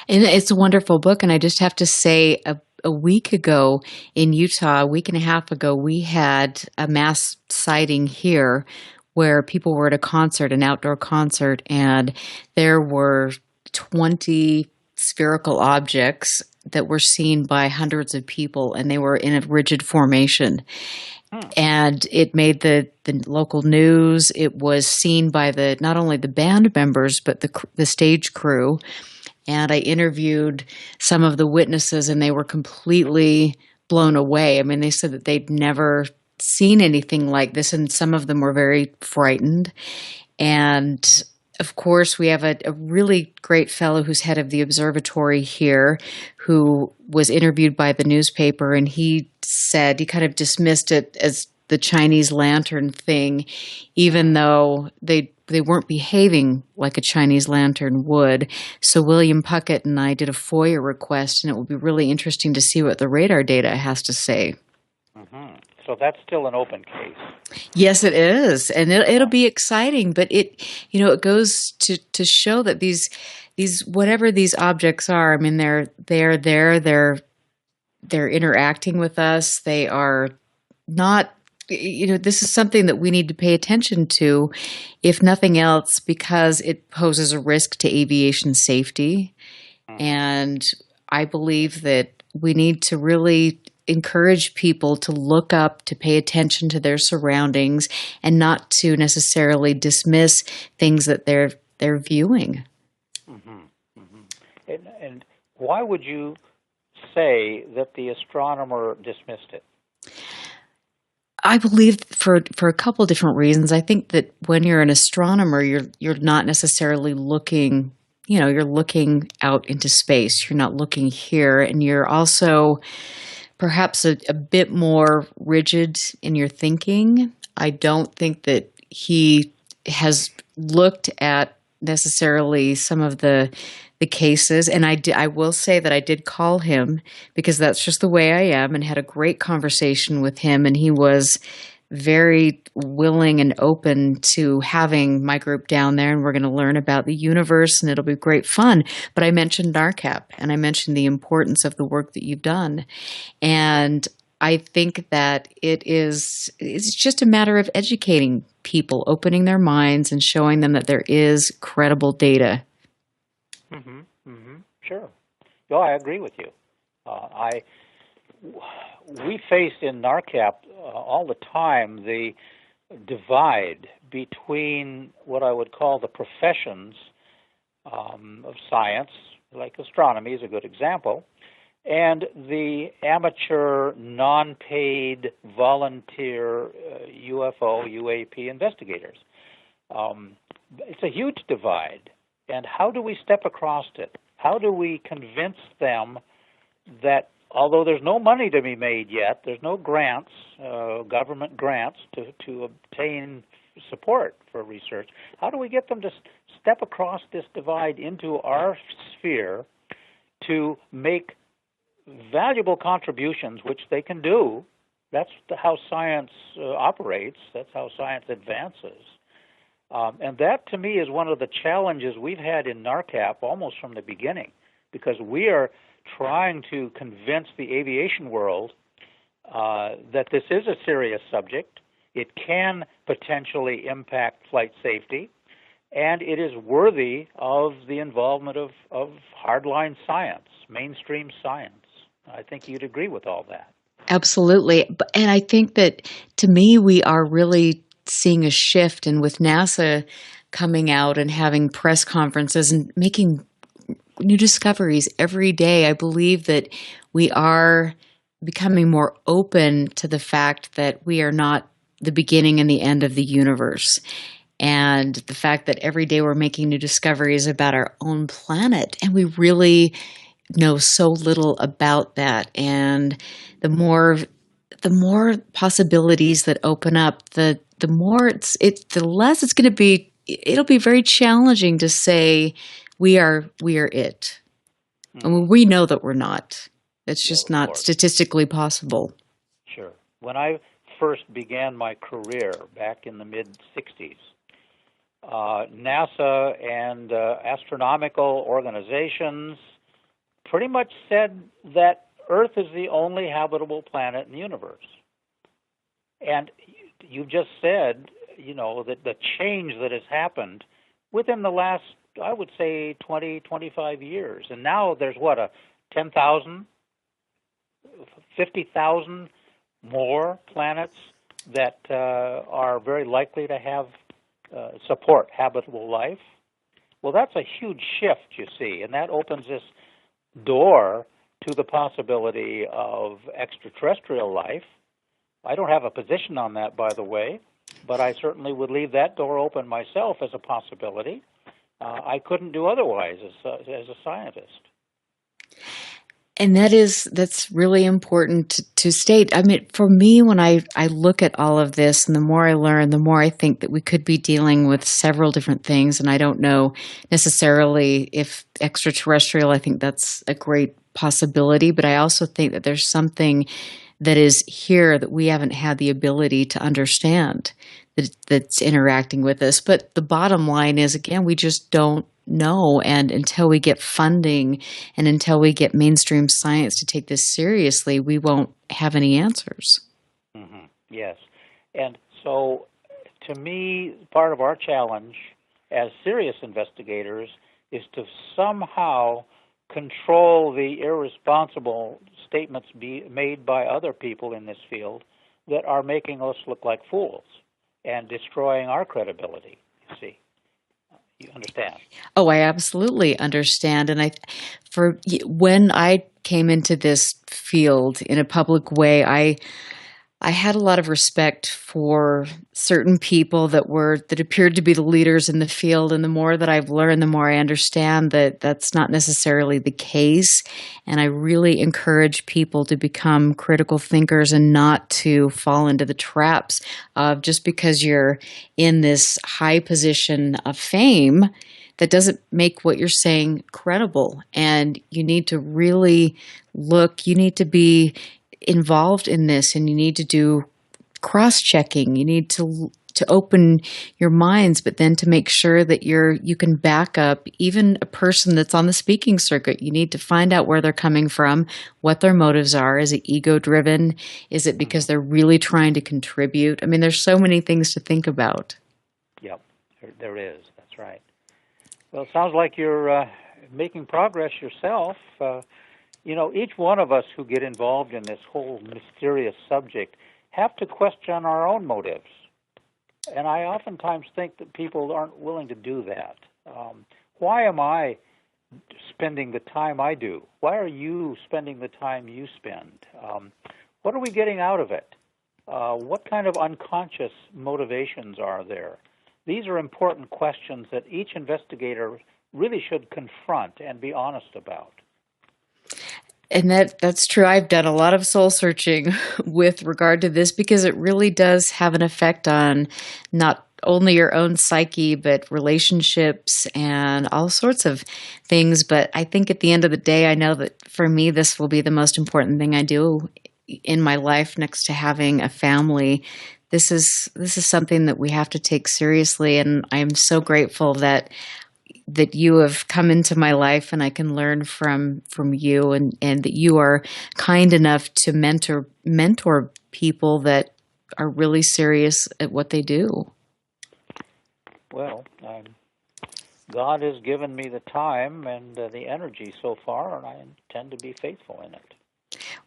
And it's a wonderful book. And I just have to say, a week ago in Utah, a week and a half ago, we had a mass sighting here where people were at a concert, an outdoor concert, and there were 20 spherical objects that were seen by hundreds of people, and they were in a rigid formation. And it made the local news. It was seen by not only the band members, but the stage crew. And I interviewed some of the witnesses, and they were completely blown away. I mean, they said that they'd never seen anything like this, and some of them were very frightened. And of course, we have a really great fellow who's head of the observatory here who was interviewed by the newspaper, and he said he kind of dismissed it as the Chinese lantern thing, even though they weren't behaving like a Chinese lantern would. So William Puckett and I did a FOIA request, and it will be really interesting to see what the radar data has to say. Mm-hmm. So that's still an open case. Yes, it is, and it'll be exciting. But it goes to show that these whatever these objects are, I mean, they're there, they're interacting with us. They are not. This is something that we need to pay attention to, if nothing else, because it poses a risk to aviation safety. And I believe that we need to really encourage people to look up, to pay attention to their surroundings, and not to necessarily dismiss things that they're viewing. Mm-hmm. Mm-hmm. And why would you say that the astronomer dismissed it? I believe for a couple of different reasons. I think that when you're an astronomer, you're not necessarily looking, you're looking out into space. You're not looking here, and you're also perhaps a bit more rigid in your thinking. I don't think that he has looked at necessarily some of the cases, and I will say that I did call him because that's just the way I am, and had a great conversation with him, and he was very willing and open to having my group down there, and we're going to learn about the universe, and it'll be great fun. But I mentioned NARCAP, and I mentioned the importance of the work that you've done, and I think that it's just a matter of educating people, opening their minds, and showing them that there is credible data. Mm-hmm. Mm-hmm. Sure. No, I agree with you. We faced in NARCAP all the time the divide between what I would call the professions of science, like astronomy is a good example, and the amateur, non-paid, volunteer UFO, UAP investigators. It's a huge divide. And how do we step across it? How do we convince them that although there's no money to be made yet, there's no grants, government grants to obtain support for research, how do we get them to step across this divide into our sphere to make valuable contributions, which they can do? That's how science operates. That's how science advances. And that, to me, is one of the challenges we've had in NARCAP almost from the beginning. because we are trying to convince the aviation world that this is a serious subject. It can potentially impact flight safety, and it is worthy of the involvement of hardline science, mainstream science. I think you'd agree with all that. Absolutely. And I think that, to me, we are really seeing a shift. And with NASA coming out and having press conferences and making new discoveries every day, I believe that we are becoming more open to the fact that we are not the beginning and the end of the universe. And the fact that every day we're making new discoveries about our own planet. And we really know so little about that. And the more possibilities that open up, the less it's going to be. It'll be very challenging to say we are it. I mean, we know that we're not. It's just not statistically possible. Sure. When I first began my career back in the mid-'60s, NASA and astronomical organizations pretty much said that Earth is the only habitable planet in the universe. And you just said, that the change that has happened within the last, I would say, 20, 25 years. And now there's, 10,000, 50,000 more planets that are very likely to have support habitable life. Well, that's a huge shift, you see, and that opens this door to the possibility of extraterrestrial life. I don't have a position on that, by the way, but I certainly would leave that door open myself as a possibility. I couldn't do otherwise as a scientist. And that's really important to state. I mean, for me, when I look at all of this, and the more I learn, the more I think that we could be dealing with several different things. And I don't know necessarily if extraterrestrial, I think that's a great possibility. But I also think that there's something that is here that we haven't had the ability to understand that's interacting with us. But the bottom line is, again, we just don't know. And until we get funding and until we get mainstream science to take this seriously, we won't have any answers. Mm-hmm. Yes. And so, to me, part of our challenge as serious investigators is to somehow control the irresponsible statements made by other people in this field that are making us look like fools and destroying our credibility, you see. You understand? Oh, I absolutely understand. And when I came into this field in a public way, I had a lot of respect for certain people that appeared to be the leaders in the field. And the more that I've learned, the more I understand that that's not necessarily the case. And I really encourage people to become critical thinkers and not to fall into the traps of just because you're in this high position of fame, that doesn't make what you're saying credible. And you need to really you need to be involved in this, and you need to do cross-checking. You need to open your minds, but then to make sure that you can back up even a person that's on the speaking circuit. You need to find out where they're coming from, what their motives are. Is it ego-driven? Is it because they're really trying to contribute? I mean, there's so many things to think about. Yep, there is. That's right. Well, it sounds like you're making progress yourself. Each one of us who get involved in this whole mysterious subject have to question our own motives. And I oftentimes think that people aren't willing to do that. Why am I spending the time I do? Why are you spending the time you spend? What are we getting out of it? What kind of unconscious motivations are there? These are important questions that each investigator really should confront and be honest about. And that's true. I've done a lot of soul searching with regard to this because it really does have an effect on not only your own psyche, but relationships and all sorts of things. But I think at the end of the day, I know that for me, this will be the most important thing I do in my life next to having a family. This is something that we have to take seriously. And I'm so grateful that that you have come into my life and I can learn from you, and that you are kind enough to mentor people that are really serious at what they do. Well, God has given me the time and the energy so far, and I intend to be faithful in it.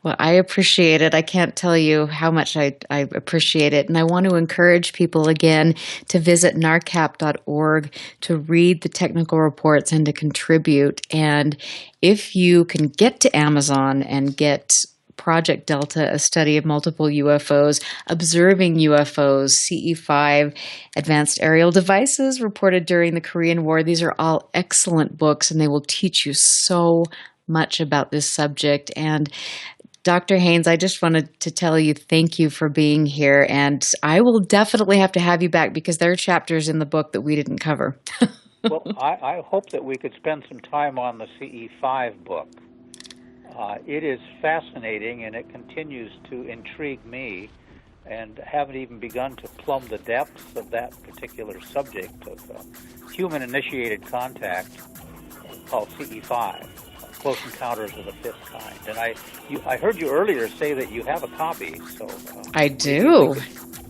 Well, I appreciate it. I can't tell you how much I appreciate it. And I want to encourage people again to visit narcap.org to read the technical reports and to contribute. And if you can get to Amazon and get Project Delta, a study of multiple UFOs, observing UFOs, CE5, advanced aerial devices reported during the Korean War. These are all excellent books, and they will teach you so much about this subject. And Dr. Haines, I just wanted to tell you thank you for being here, and I will definitely have to have you back because there are chapters in the book that we didn't cover. Well, I hope that we could spend some time on the CE5 book. It is fascinating, and it continues to intrigue me, and haven't even begun to plumb the depths of that particular subject of human-initiated contact called CE5, Close Encounters of the Fifth Kind. And I heard you earlier say that you have a copy, so... I do.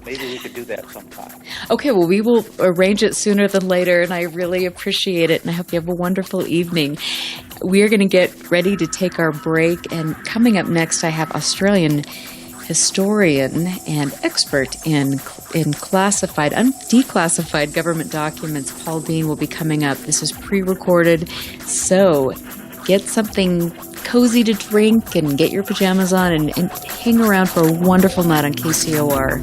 Maybe we could do that sometime. Okay, well, we will arrange it sooner than later, and I really appreciate it, and I hope you have a wonderful evening. We are going to get ready to take our break, and coming up next, I have Australian historian and expert in classified, declassified government documents. Paul Dean will be coming up. This is pre-recorded, so get something cozy to drink and get your pajamas on and hang around for a wonderful night on KCOR.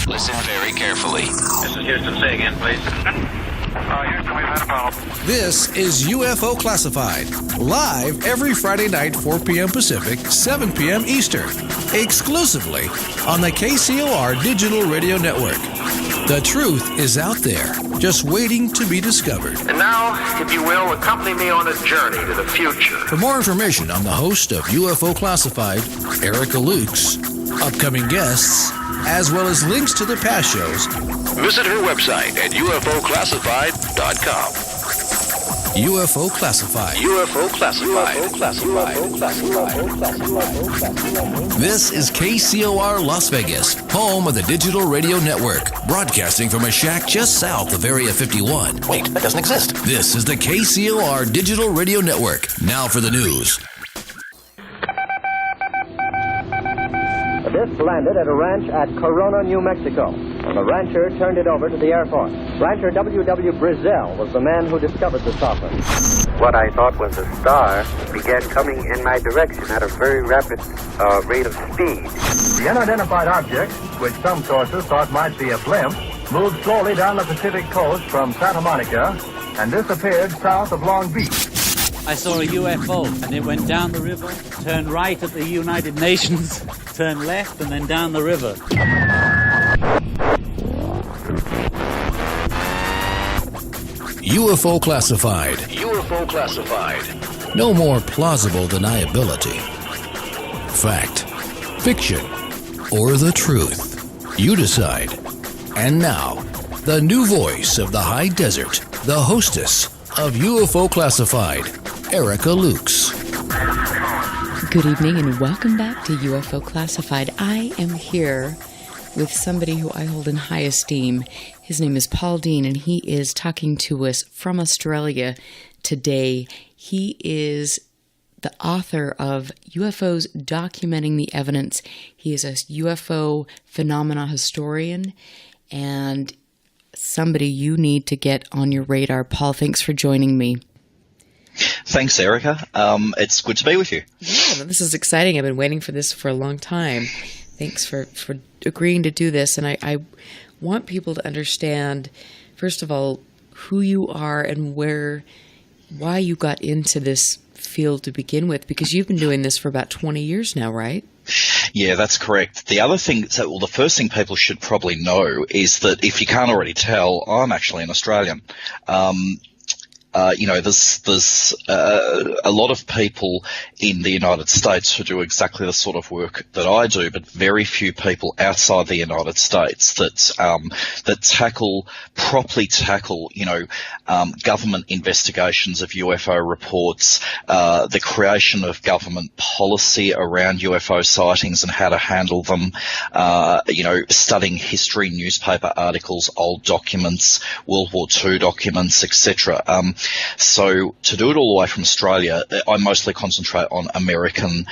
Listen very carefully. This is Houston. Say again, please. Houston, we've had a problem. This is UFO Classified, live every Friday night, 4 p.m. Pacific, 7 p.m. Eastern, exclusively on the KCOR Digital Radio Network. The truth is out there, just waiting to be discovered. And now, if you will, accompany me on a journey to the future. For more information on the host of UFO Classified, Erica Lukes, upcoming guests, as well as links to the past shows, visit her website at UFOclassified.com. UFO Classified. UFO Classified. UFO Classified. This is KCOR Las Vegas, home of the Digital Radio Network, broadcasting from a shack just south of Area 51. Wait, that doesn't exist. This is the KCOR Digital Radio Network. Now for the news. This landed at a ranch at Corona, New Mexico, and the rancher turned it over to the Air Force. Rancher W.W. Brazil was the man who discovered the saucer. What I thought was a star began coming in my direction at a very rapid rate of speed. The unidentified object, which some sources thought might be a blimp, moved slowly down the Pacific coast from Santa Monica and disappeared south of Long Beach. I saw a UFO, and it went down the river, turned right at the United Nations, turned left, and then down the river. UFO Classified. UFO Classified. No more plausible deniability. Fact, fiction, or the truth. You decide. And now, the new voice of the high desert, the hostess of UFO Classified, Erica Lukes. Good evening and welcome back to UFO Classified. I am here with somebody who I hold in high esteem. His name is Paul Dean, and he is talking to us from Australia today. He is the author of UFOs Documenting the Evidence. He is a UFO phenomena historian and somebody you need to get on your radar. Paul, thanks for joining me. Thanks, Erica. It's good to be with you. Yeah, this is exciting. I've been waiting for this for a long time. Thanks for agreeing to do this. And I want people to understand, first of all, who you are and why you got into this field to begin with, because you've been doing this for about 20 years now, right? Yeah, that's correct. The other thing, the first thing people should probably know is that if you can't already tell, I'm actually an Australian. there's a lot of people in the United States who do exactly the sort of work that I do, but very few people outside the United States that properly tackle, government investigations of UFO reports, the creation of government policy around UFO sightings and how to handle them, studying history, newspaper articles, old documents, World War II documents, etc. So to do it all the way from Australia, I mostly concentrate on American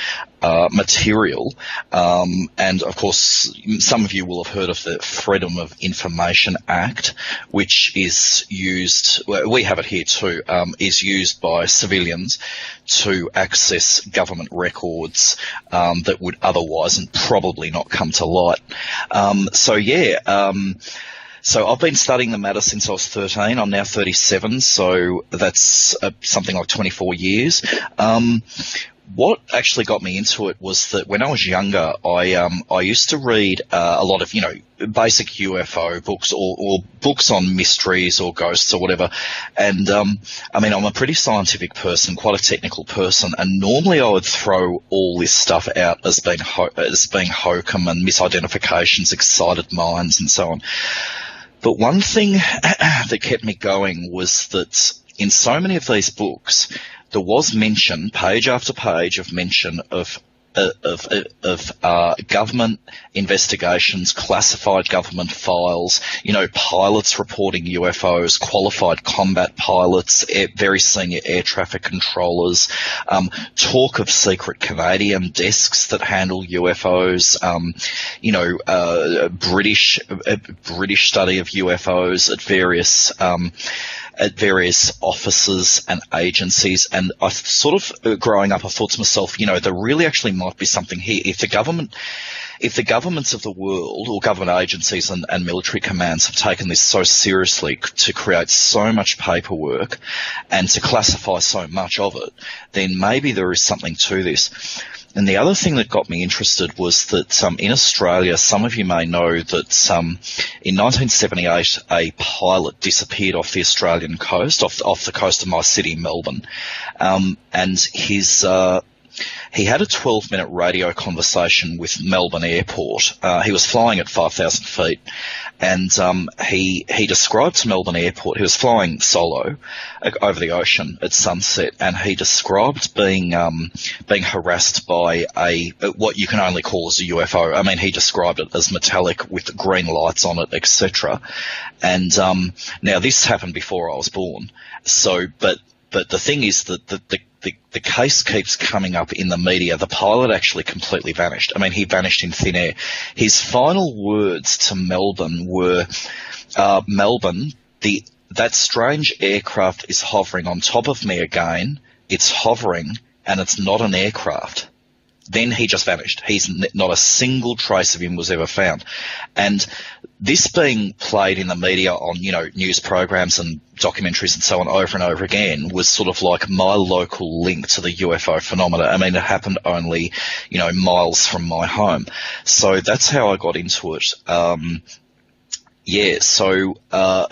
material. And of course, some of you will have heard of the Freedom of Information Act, which is used, we have it here too, is used by civilians to access government records that would otherwise and probably not come to light. So I've been studying the matter since I was 13. I'm now 37, so that's something like 24 years. What actually got me into it was that when I was younger, I used to read a lot of, basic UFO books or books on mysteries or ghosts or whatever. And, I'm a pretty scientific person, quite a technical person, and normally I would throw all this stuff out as being hokum and misidentifications, excited minds and so on. But one thing that kept me going was that in so many of these books, there was mention, page after page of mention of government investigations, classified government files, pilots reporting UFOs, qualified combat pilots, very senior air traffic controllers, talk of secret Canadian desks that handle UFOs, British study of UFOs at various offices and agencies. And I sort of, growing up, I thought to myself, there really actually might be something here. If the governments of the world or government agencies and military commands have taken this so seriously to create so much paperwork and to classify so much of it, then maybe there is something to this. And the other thing that got me interested was that in Australia, some of you may know that in 1978, a pilot disappeared off the Australian coast, off the coast of my city, Melbourne, and he had a 12-minute radio conversation with Melbourne Airport. He was flying at 5,000 feet, and he described Melbourne Airport. He was flying solo over the ocean at sunset, and he described being harassed by what you can only call as a UFO. I mean, he described it as metallic with green lights on it, etc. And now this happened before I was born. So, but the thing is that the case keeps coming up in the media. The pilot actually completely vanished. I mean, he vanished in thin air. His final words to Melbourne were, Melbourne, that strange aircraft is hovering on top of me again. It's hovering, and it's not an aircraft. Then he just vanished. Not a single trace of him was ever found. And this being played in the media on, news programs and documentaries and so on over and over again was sort of like my local link to the UFO phenomena. I mean, it happened only, miles from my home. So that's how I got into it. So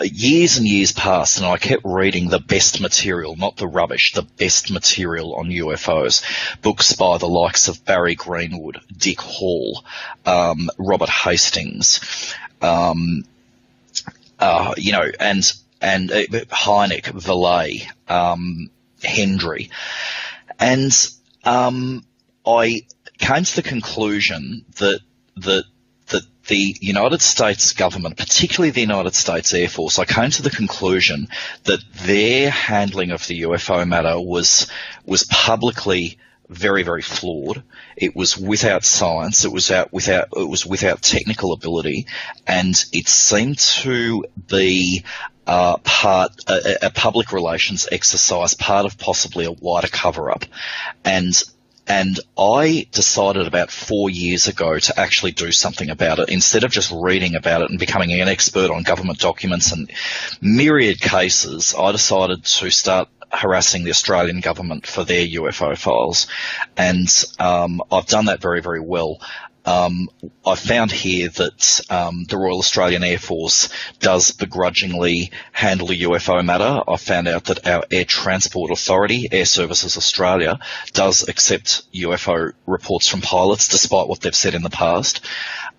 years and years passed, and I kept reading the best material, not the rubbish, the best material on UFOs. Books by the likes of Barry Greenwood, Dick Hall, Robert Hastings, and Hynek, Vallée, Hendry. And I came to the conclusion that the United States government, particularly the United States Air Force, I came to the conclusion that their handling of the UFO matter was publicly very, very flawed. It was without science. It was without technical ability, and it seemed to be a public relations exercise, part of possibly a wider cover-up. And I decided about 4 years ago to actually do something about it. Instead of just reading about it and becoming an expert on government documents and myriad cases, I decided to start harassing the Australian government for their UFO files. And I've done that very, very well. I found here that the Royal Australian Air Force does begrudgingly handle the UFO matter. I found out that our Air Transport Authority, Air Services Australia, does accept UFO reports from pilots, despite what they've said in the past.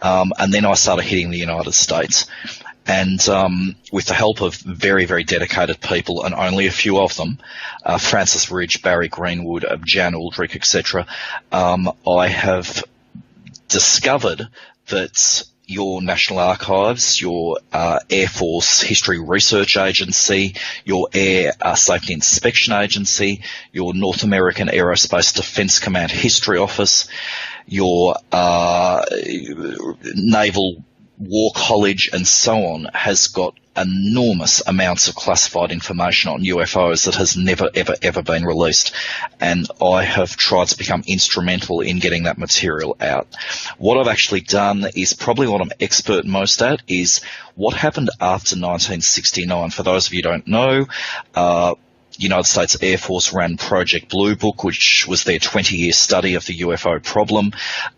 And then I started hitting the United States. And with the help of very, very dedicated people, and only a few of them, Francis Ridge, Barry Greenwood, Jan Aldrich, etc., I have discovered that your National Archives, your Air Force History Research Agency, your Air Safety Inspection Agency, your North American Aerospace Defense Command History Office, your Naval War College and so on has got enormous amounts of classified information on UFOs that has never, ever been released. And I have tried to become instrumental in getting that material out. What I've actually done is probably what I'm expert most at is what happened after 1969. For those of you who don't know, United States Air Force ran Project Blue Book, which was their 20-year study of the UFO problem.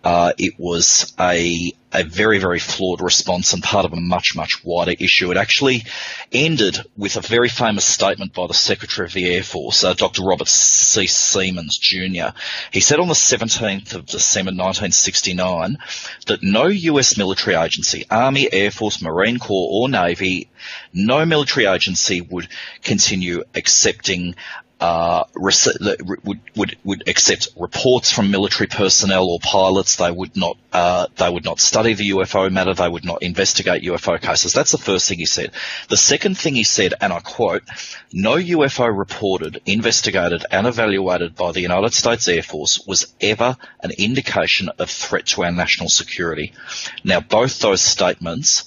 It was a very, very flawed response and part of a much, much wider issue. It actually ended with a very famous statement by the Secretary of the Air Force, Dr. Robert C. Siemens, Jr. He said on the 17th of December 1969 that no U.S. military agency, Army, Air Force, Marine Corps or Navy, no military agency would continue accepting would accept reports from military personnel or pilots. They would not study the UFO matter. They would not investigate UFO cases. That's the first thing he said. The second thing he said, and I quote, "No UFO reported, investigated and evaluated by the United States Air Force was ever an indication of threat to our national security." Now, both those statements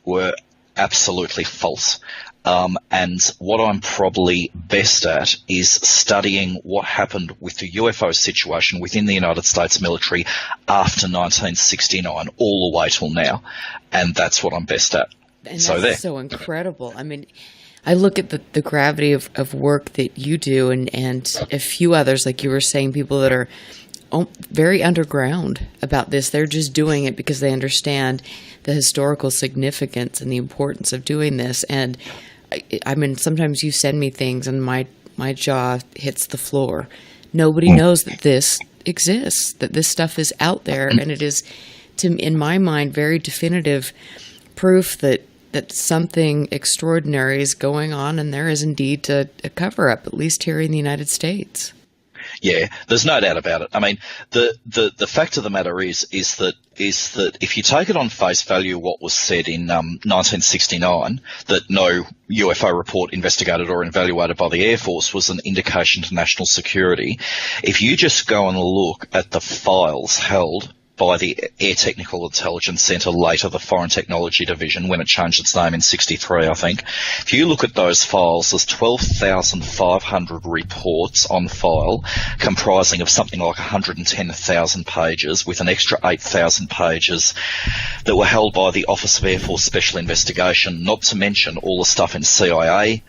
were absolutely false. And what I'm probably best at is studying what happened with the UFO situation within the United States military after 1969 all the way till now. And that's what I'm best at. And that's so incredible. I mean, I look at the gravity of work that you do and a few others, like you were saying, people that are very underground about this. They're just doing it because they understand the historical significance and the importance of doing this. And I mean, sometimes you send me things and my jaw hits the floor. Nobody knows that this exists, that this stuff is out there, and it is, in my mind, very definitive proof that something extraordinary is going on, and there is indeed a cover-up, at least here in the United States. Yeah, there's no doubt about it. I mean, the fact of the matter is that if you take it on face value, what was said in 1969, that no UFO report investigated or evaluated by the Air Force was an indication to national security. If you just go and look at the files held by the Air Technical Intelligence Centre, later the Foreign Technology Division, when it changed its name in 63, I think. If you look at those files, there's 12,500 reports on file, comprising of something like 110,000 pages, with an extra 8,000 pages that were held by the Office of Air Force Special Investigation, not to mention all the stuff in CIA,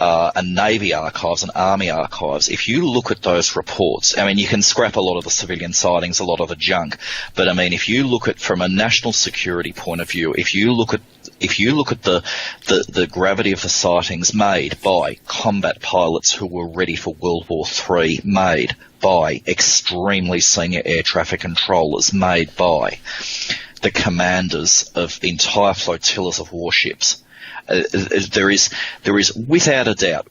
and Navy archives and Army archives. If you look at those reports, I mean, you can scrap a lot of the civilian sightings, a lot of the junk, but I mean, if you look at from a national security point of view, if you look at the gravity of the sightings made by combat pilots who were ready for World War III, made by extremely senior air traffic controllers, made by the commanders of entire flotillas of warships, there is without a doubt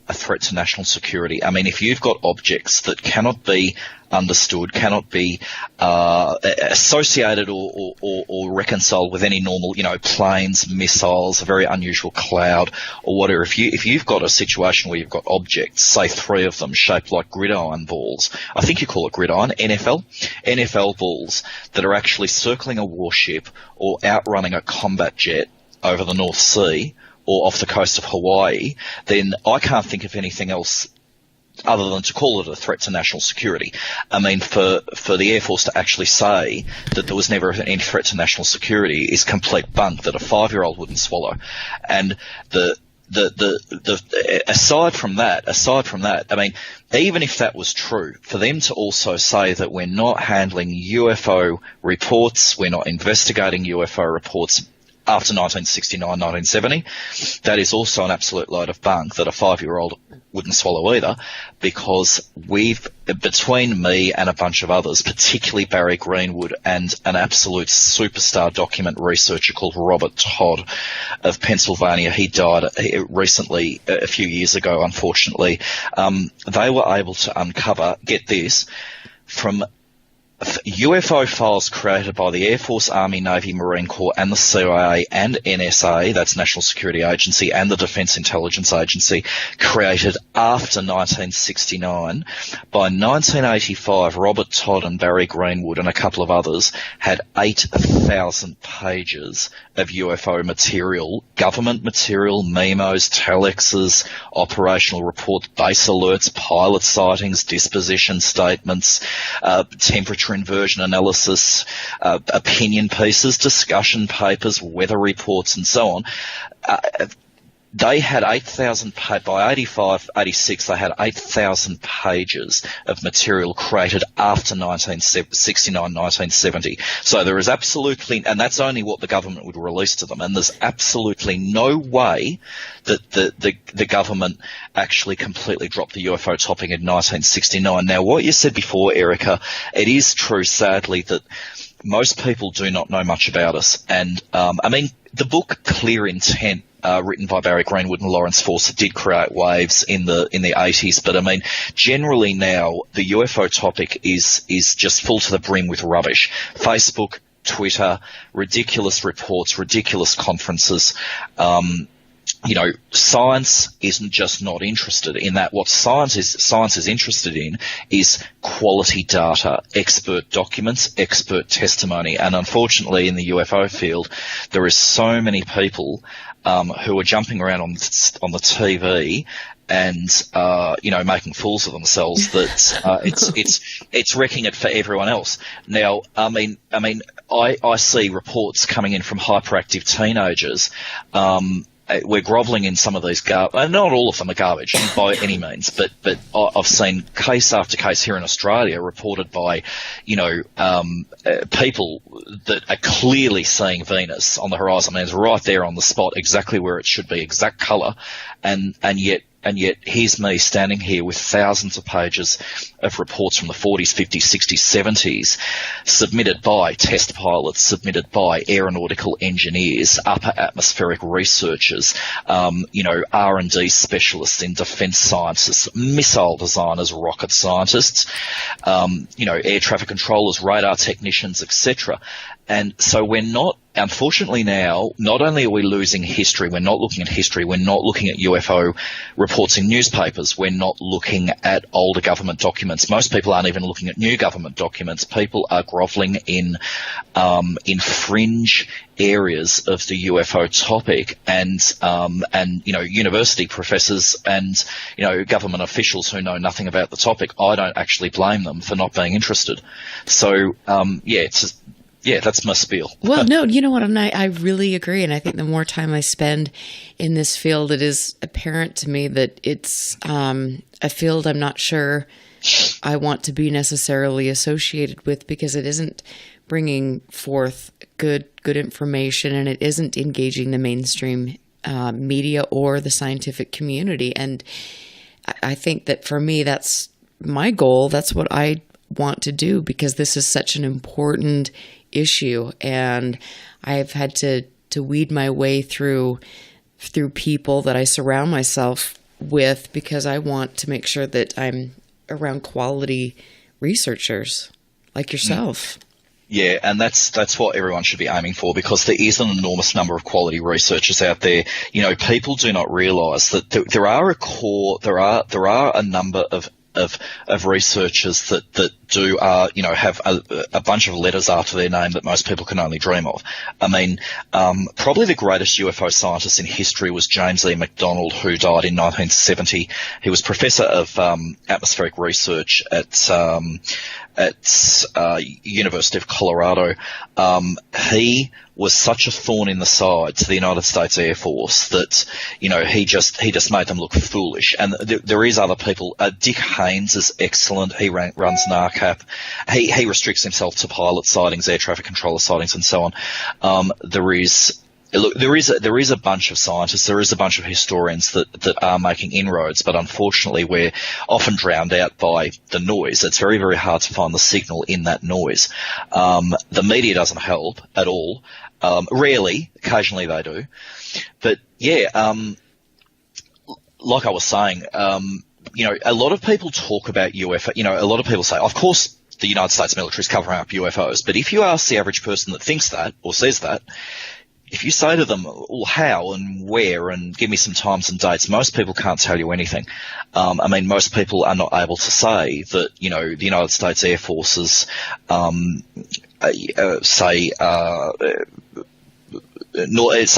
a threat to national security. I mean, if you've got objects that cannot be understood, cannot be associated or reconciled with any normal, planes, missiles, a very unusual cloud or whatever. If you've got a situation where you've got objects, say 3 of them shaped like gridiron balls, I think you call it gridiron, NFL balls that are actually circling a warship or outrunning a combat jet over the North Sea or off the coast of Hawaii, then I can't think of anything else other than to call it a threat to national security. I mean, for the Air Force to actually say that there was never any threat to national security is complete bunk that a 5-year-old wouldn't swallow. And aside from that, I mean, even if that was true, for them to also say that we're not handling UFO reports, we're not investigating UFO reports after 1969, 1970, that is also an absolute load of bunk that a 5-year-old wouldn't swallow either, because between me and a bunch of others, particularly Barry Greenwood and an absolute superstar document researcher called Robert Todd of Pennsylvania, he died recently, a few years ago, unfortunately, they were able to uncover, get this, from UFO files created by the Air Force, Army, Navy, Marine Corps and the CIA and NSA, that's National Security Agency, and the Defense Intelligence Agency, created after 1969. By 1985, Robert Todd and Barry Greenwood and a couple of others had 8,000 pages of UFO material, government material, memos, telexes, operational reports, base alerts, pilot sightings, disposition statements, temperature inversion analysis, opinion pieces, discussion papers, weather reports, and so on. They had 8,000, by 85, 86, they had 8,000 pages of material created after 1969, 1970. So there is absolutely, and that's only what the government would release to them, and there's absolutely no way that the government actually completely dropped the UFO topic in 1969. Now, what you said before, Erica, it is true, sadly, that most people do not know much about us. And, I mean, the book Clear Intent, written by Barry Greenwood and Lawrence Fawcett, did create waves in the 80s, but I mean, generally now the UFO topic is just full to the brim with rubbish. Facebook, Twitter, ridiculous reports, ridiculous conferences. Science isn't just not interested in that. What science is interested in is quality data, expert documents, expert testimony. And unfortunately, in the UFO field, there is so many people who are jumping around on the TV and making fools of themselves that it's wrecking it for everyone else. Now, I mean, I see reports coming in from hyperactive teenagers. We're grovelling in some of these not all of them are garbage by any means, but I've seen case after case here in Australia reported by, people that are clearly seeing Venus on the horizon. I mean, it's right there on the spot, exactly where it should be, exact colour, and yet here's me standing here with thousands of pages of reports from the 40s, 50s, 60s, 70s, submitted by test pilots, submitted by aeronautical engineers, upper atmospheric researchers, R&D specialists in defence sciences, missile designers, rocket scientists, air traffic controllers, radar technicians, etc. And so we're not, unfortunately now, not only are we losing history, we're not looking at history, we're not looking at UFO reports in newspapers, we're not looking at older government documents. Most people aren't even looking at new government documents. People are grovelling in fringe areas of the UFO topic, and university professors and, government officials who know nothing about the topic. I don't actually blame them for not being interested. So, that's my spiel. Well, no, you know what? I really agree. And I think the more time I spend in this field, it is apparent to me that it's a field I'm not sure I want to be necessarily associated with, because it isn't bringing forth good information, and it isn't engaging the mainstream media or the scientific community. And I think that for me, that's my goal. That's what I want to do, because this is such an important issue, and I've had to weed my way through people that I surround myself with, because I want to make sure that I'm around quality researchers like yourself. Yeah, and that's what everyone should be aiming for, because there is an enormous number of quality researchers out there. People do not realise that there are a number of researchers that do have a bunch of letters after their name that most people can only dream of. I mean, probably the greatest UFO scientist in history was James E. McDonald, who died in 1970. He was professor of atmospheric research at University of Colorado. He was such a thorn in the side to the United States Air Force that, you know, he just made them look foolish. And there is other people. Dick Haines is excellent. He runs NARCAP. He restricts himself to pilot sightings, air traffic controller sightings, and so on. There is a bunch of scientists, there is a bunch of historians that are making inroads, but unfortunately we're often drowned out by the noise. It's very, very hard to find the signal in that noise. The media doesn't help at all. Rarely, occasionally they do. But yeah, like I was saying, you know, a lot of people talk about UFO, you know, a lot of people say, of course, the United States military is covering up UFOs, but if you ask the average person that thinks that or says that, if you say to them, well, how and where and give me some times and dates, most people can't tell you anything. I mean, most people are not able to say that, you know, the United States Air Force's, say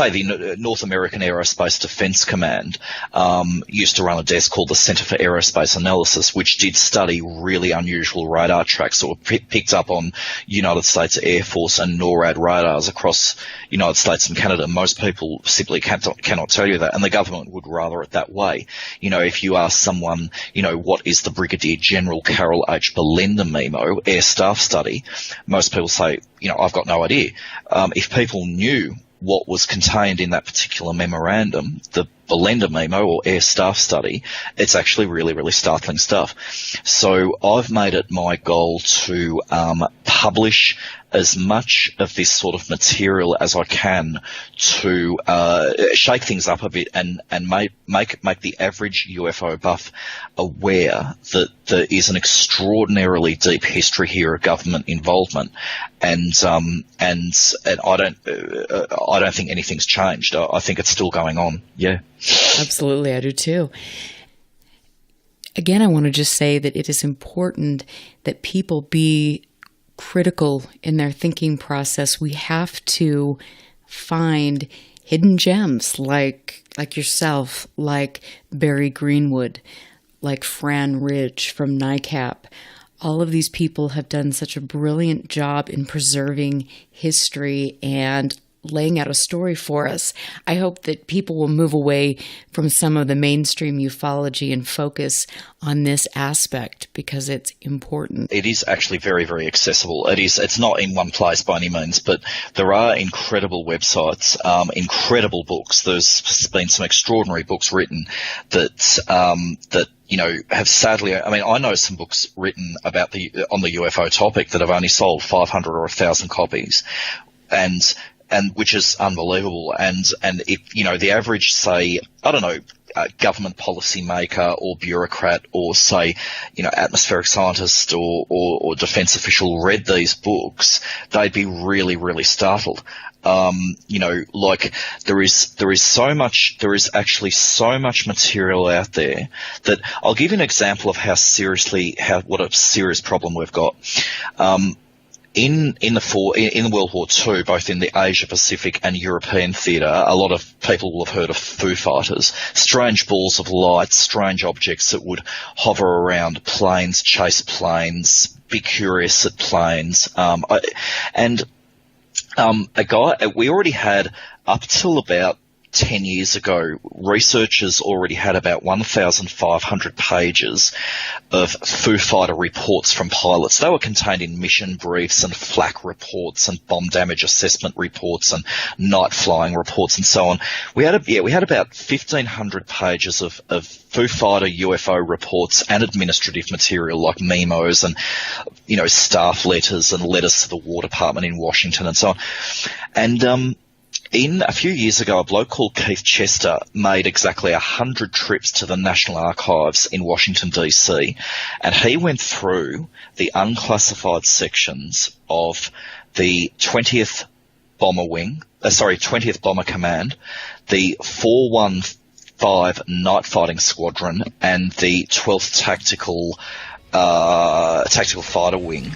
the North American Aerospace Defense Command used to run a desk called the Center for Aerospace Analysis, which did study really unusual radar tracks or picked up on United States Air Force and NORAD radars across United States and Canada. Most people simply cannot tell you that, and the government would rather it that way. You know, if you ask someone, you know, what is the Brigadier General Carol H. Belenda memo, Air Staff Study, most people say, you know, I've got no idea. If people knew what was contained in that particular memorandum, the Belenda memo or Air Staff Study, it's actually really, really startling stuff. So I've made it my goal to publish as much of this sort of material as I can to shake things up a bit and make the average UFO buff aware that there is an extraordinarily deep history here of government involvement, and I don't think anything's changed. I think it's still going on. Yeah. Absolutely, I do too. Again, I want to just say that it is important that people be critical in their thinking process. We have to find hidden gems like yourself, like Barry Greenwood, like Fran Ridge from NICAP. All of these people have done such a brilliant job in preserving history and laying out a story for us. I hope that people will move away from some of the mainstream ufology and focus on this aspect because it's important. It is actually very, very accessible. It's not in one place by any means, but there are incredible websites, incredible books. There's been some extraordinary books written that you know, have sadly, I mean, I know some books written about on the UFO topic that have only sold 500 or 1,000 copies. And which is unbelievable. And if, you know, the average, say, I don't know, government policy maker or bureaucrat or, say, you know, atmospheric scientist or defense official read these books, they'd be really, really startled. You know, like there is actually so much material out there that I'll give you an example of what a serious problem we've got. In the World War II, both in the Asia Pacific and European theatre, a lot of people will have heard of Foo Fighters, strange balls of light, strange objects that would hover around planes, chase planes, be curious at planes. We already had, up till about 10 years ago, researchers already had about 1,500 pages of Foo Fighter reports from pilots. They were contained in mission briefs and flak reports and bomb damage assessment reports and night flying reports and so on. We had about 1,500 pages of Foo Fighter UFO reports and administrative material like memos and, you know, staff letters and letters to the War Department in Washington and so on. And a few years ago, a bloke called Keith Chester made exactly 100 trips to the National Archives in Washington, D.C., and he went through the unclassified sections of the 20th Bomber Command, the 415 Night Fighting Squadron, and the 12th Tactical Fighter Wing.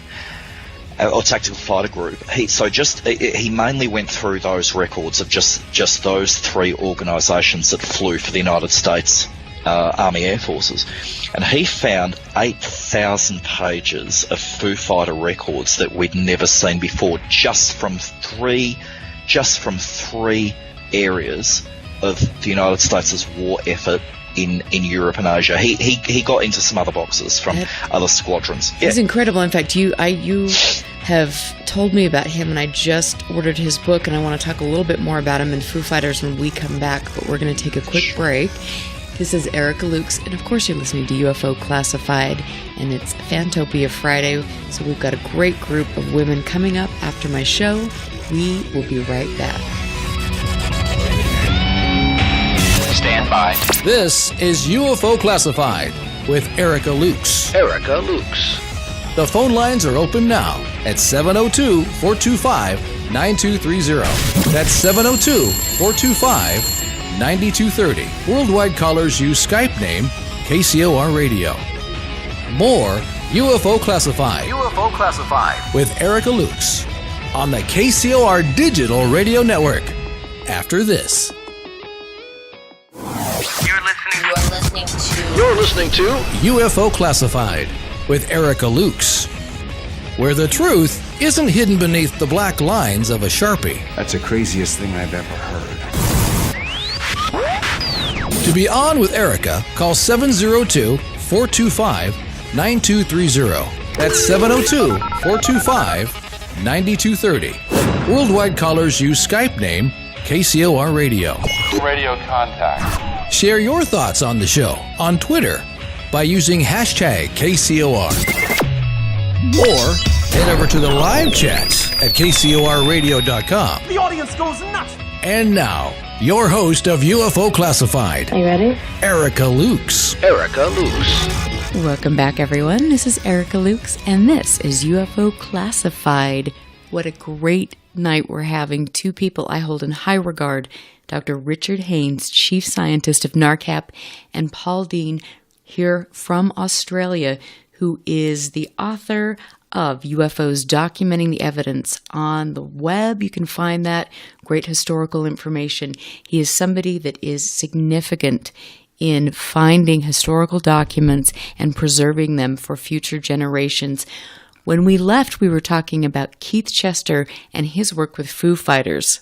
Or Tactical Fighter Group. He mainly went through those records of just those three organisations that flew for the United States Army Air Forces, and he found 8,000 pages of Foo Fighter records that we'd never seen before, just from three just from 3 areas of the United States' war effort in Europe and Asia. He got into some other boxes from other squadrons. It's incredible. In fact, you have told me about him, and I just ordered his book, and I want to talk a little bit more about him and Foo Fighters when we come back, but we're going to take a quick break. This is Erica Lukes, and of course you're listening to UFO Classified, and it's Fantopia Friday, so we've got a great group of women coming up after my show. We will be right back. Stand by. This is UFO Classified with Erica Lukes. Erica Lukes. The phone lines are open now at 702-425-9230. That's 702-425-9230. Worldwide callers use Skype name KCOR Radio. More UFO Classified. UFO Classified. With Erica Lukes on the KCOR Digital Radio Network. After this. You're listening to UFO Classified with Erica Lukes, where the truth isn't hidden beneath the black lines of a Sharpie. That's the craziest thing I've ever heard. To be on with Erica, call 702-425-9230. That's 702-425-9230. Worldwide callers use Skype name KCOR Radio. Radio contact. Share your thoughts on the show on Twitter by using hashtag KCOR. Or head over to the live chats at KCORradio.com. The audience goes nuts. And now, your host of UFO Classified. Are you ready? Erica Lukes. Erica Lukes. Welcome back, everyone. This is Erica Lukes, and this is UFO Classified. What a great night we're having. 2 people I hold in high regard, Dr. Richard Haines, Chief Scientist of NARCAP, and Paul Dean, here from Australia, who is the author of UFOs Documenting the Evidence on the web. You can find that. Great historical information. He is somebody that is significant in finding historical documents and preserving them for future generations. When we left, we were talking about Keith Chester and his work with Foo Fighters.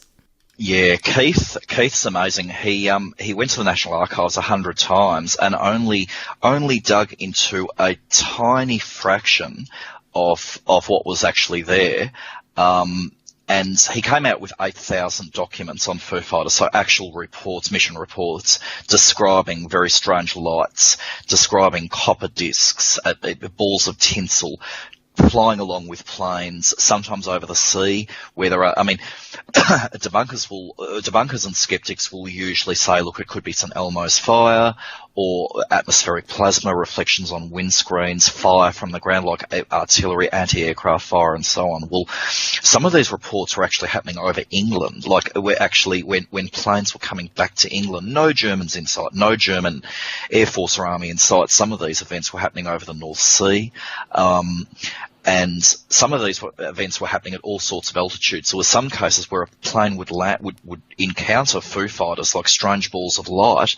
Yeah, Keith's amazing. He went to the National Archives 100 times and only dug into a tiny fraction of what was actually there. And he came out with 8,000 documents on Foo Fighters, so actual reports, mission reports, describing very strange lights, describing copper discs, balls of tinsel, flying along with planes, sometimes over the sea, where there are, debunkers and skeptics will usually say, look, it could be St. Elmo's fire, or atmospheric plasma, reflections on windscreens, fire from the ground like artillery, anti-aircraft fire, and so on. Well, some of these reports were actually happening over England, like when planes were coming back to England, no Germans in sight, no German Air Force or Army in sight. Some of these events were happening over the North Sea. And some of these events were happening at all sorts of altitudes. There were some cases where a plane would encounter Foo Fighters, like strange balls of light,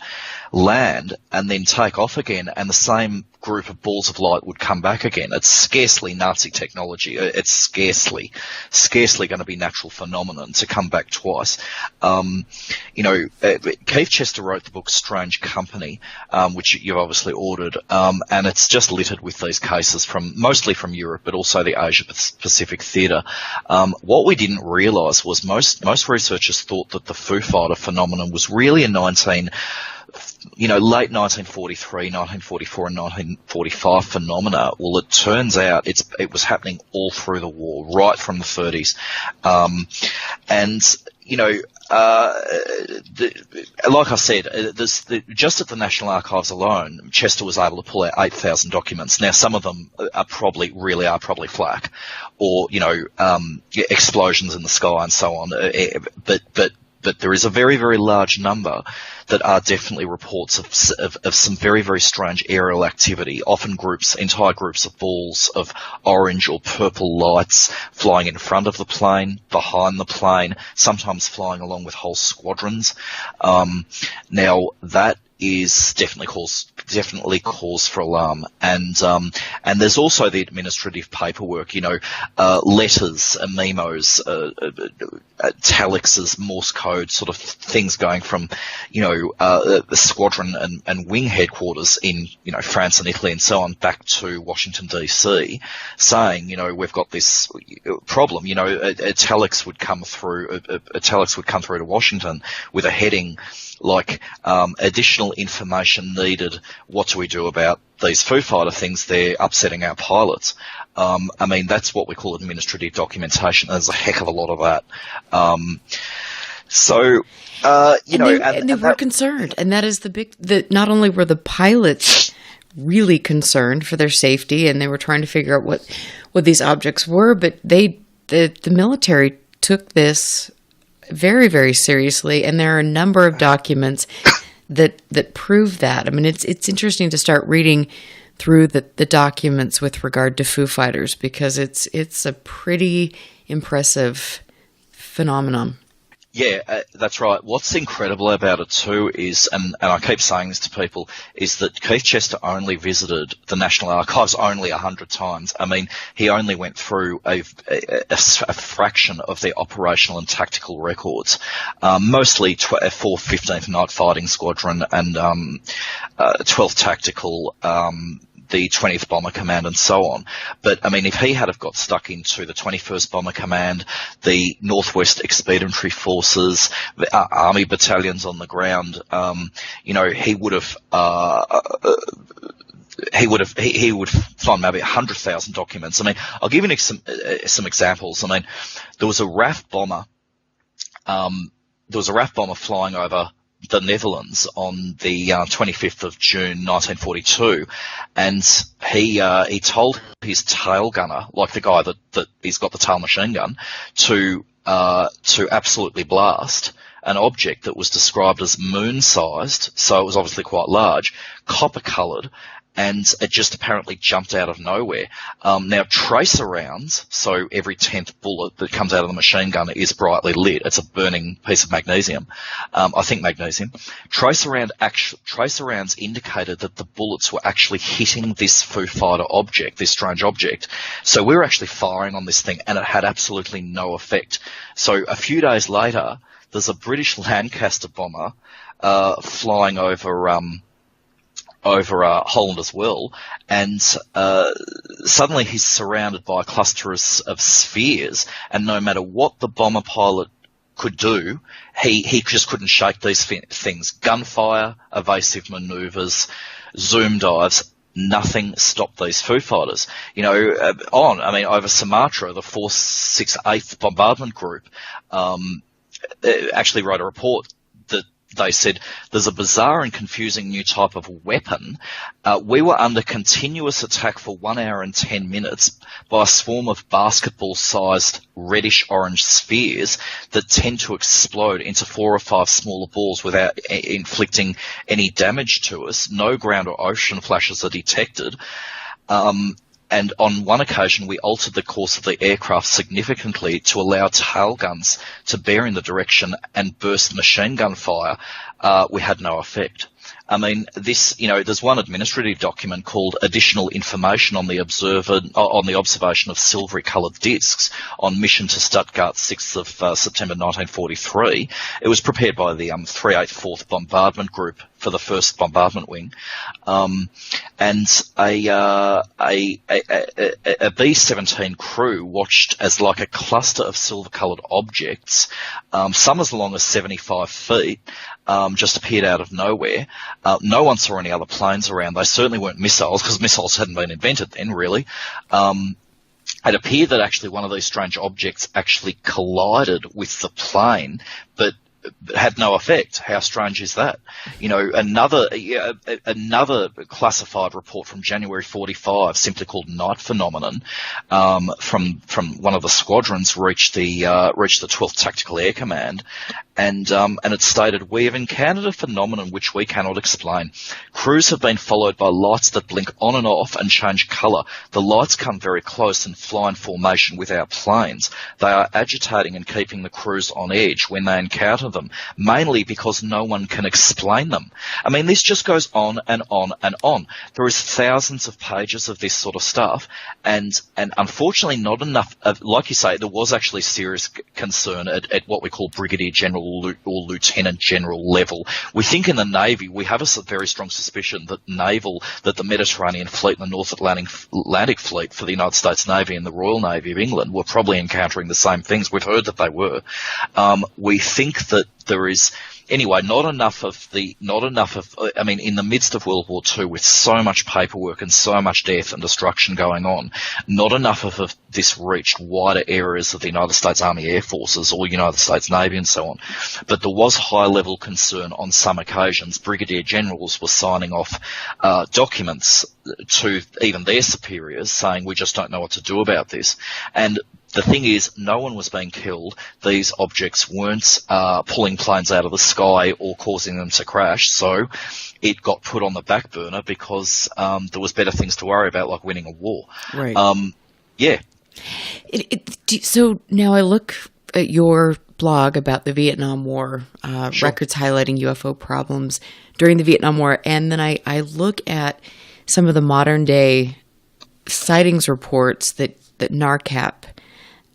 land, and then take off again, and the same group of balls of light would come back again. It's scarcely Nazi technology. It's scarcely going to be natural phenomenon to come back twice. Keith Chester wrote the book Strange Company, which you've obviously ordered, and it's just littered with these cases mostly from Europe, but also the Asia Pacific theatre. What we didn't realise was most researchers thought that the Foo Fighter phenomenon was really a late 1943, 1944 and 1945 phenomena. Well, it turns out it was happening all through the war, right from the 30s. Like I said, just at the National Archives alone, Chester was able to pull out 8,000 documents. Now, some of them are probably flak, or explosions in the sky and so on. But there is a very, very large number that are definitely reports of some very, very strange aerial activity, often entire groups of balls of orange or purple lights flying in front of the plane, behind the plane, sometimes flying along with whole squadrons. Now, that is definitely cause for alarm. And there's also the administrative paperwork, letters, memos, telexes, Morse code, sort of things going from, the squadron and wing headquarters in, France and Italy and so on back to Washington DC, saying, we've got this problem. A telex would come through to Washington with a heading like additional information needed. What do we do about these Foo Fighter things? They're upsetting our pilots. That's what we call administrative documentation. There's a heck of a lot of that. They were concerned, and that is that not only were the pilots really concerned for their safety, and they were trying to figure out what these objects were, but the military took this very, very seriously, and there are a number of documents that prove that. It's interesting to start reading through the documents with regard to Foo Fighters, because it's a pretty impressive phenomenon. Yeah, that's right. What's incredible about it too is, and I keep saying this to people, is that Keith Chester only visited the National Archives only 100 times. He only went through a fraction of their operational and tactical records, mostly for 15th Night Fighting Squadron and 12th Tactical, the 20th Bomber Command and so on. But, if he had have got stuck into the 21st Bomber Command, the Northwest Expeditionary Forces, the Army battalions on the ground, he would find maybe 100,000 documents. I'll give you some examples. There was a RAF bomber. Flying over the Netherlands on the 25th of June 1942, and he told his tail gunner, like the guy that he's got the tail machine gun, to absolutely blast an object that was described as moon-sized, so it was obviously quite large, copper-coloured, and it just apparently jumped out of nowhere. Now, tracer rounds, so every 10th bullet that comes out of the machine gun is brightly lit. It's a burning piece of magnesium. I think magnesium. Tracer rounds indicated that the bullets were actually hitting this Foo Fighter object, this strange object. So we were actually firing on this thing, and it had absolutely no effect. So a few days later, there's a British Lancaster bomber flying over Holland as well, and suddenly he's surrounded by a cluster of spheres, and no matter what the bomber pilot could do, he just couldn't shake these things. Gunfire, evasive manoeuvres, zoom dives, nothing stopped these Foo Fighters. Over Sumatra, the 468th Bombardment Group actually wrote a report that they said, there's a bizarre and confusing new type of weapon. We were under continuous attack for 1 hour and 10 minutes by a swarm of basketball-sized reddish-orange spheres that tend to explode into 4 or 5 smaller balls without inflicting any damage to us. No ground or ocean flashes are detected. And on one occasion, we altered the course of the aircraft significantly to allow tail guns to bear in the direction and burst machine gun fire. We had no effect. There's one administrative document called Additional Information on the Observation of Silvery Coloured Discs on mission to Stuttgart, 6th of September 1943. It was prepared by the 384th Bombardment Group for the 1st Bombardment Wing. And a B-17 crew watched as like a cluster of silver-coloured objects, some as long as 75 feet, just appeared out of nowhere. No one saw any other planes around. They certainly weren't missiles, because missiles hadn't been invented then, really. It appeared that actually one of these strange objects actually collided with the plane, but had no effect. How strange is that? Another classified report from January 45, simply called Night Phenomenon, from one of the squadrons reached the 12th Tactical Air Command, And it stated, "We have encountered a phenomenon which we cannot explain. Crews have been followed by lights that blink on and off and change colour. The lights come very close and fly in formation with our planes. They are agitating and keeping the crews on edge when they encounter them, mainly because no one can explain them." I mean, this just goes on and on and on. There is thousands of pages of this sort of stuff, and unfortunately not enough of, like you say, there was actually serious concern at what we call Brigadier General or Lieutenant General level. We think in the Navy, we have a very strong suspicion that the Mediterranean Fleet and the North Atlantic Fleet for the United States Navy and the Royal Navy of England were probably encountering the same things. We've heard that they were. We think that there is, anyway, not enough of, I mean, in the midst of World War II, with so much paperwork and so much death and destruction going on, not enough of this reached wider areas of the United States Army Air Forces or United States Navy and so on. But there was high-level concern on some occasions. Brigadier generals were signing off documents to even their superiors saying, "We just don't know what to do about this." And the thing is, no one was being killed. These objects weren't pulling planes out of the sky or causing them to crash, so it got put on the back burner because there was better things to worry about, like winning a war. Right. Yeah. So now I look at your blog about the Vietnam War, Sure. records highlighting UFO problems during the Vietnam War, and then I look at some of the modern day sightings reports that NARCAP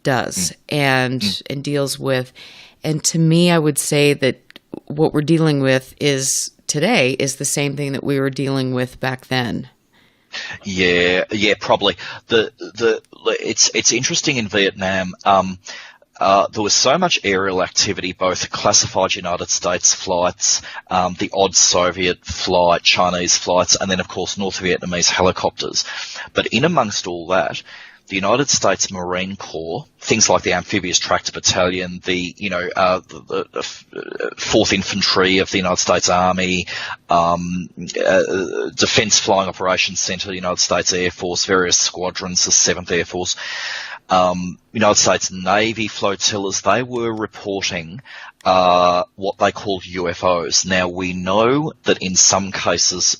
does and deals with. And to me, I would say that what we're dealing with today is the same thing that we were dealing with back then. Yeah, probably. It's interesting in Vietnam. There was so much aerial activity, both classified United States flights, the odd Soviet flight, Chinese flights, and then of course North Vietnamese helicopters. But in amongst all that, the United States Marine Corps, things like the Amphibious Tractor Battalion, the 4th Infantry of the United States Army, Defense Flying Operations Center, the United States Air Force, various squadrons, the 7th Air Force, United States Navy flotillas, they were reporting what they called UFOs. Now, we know that in some cases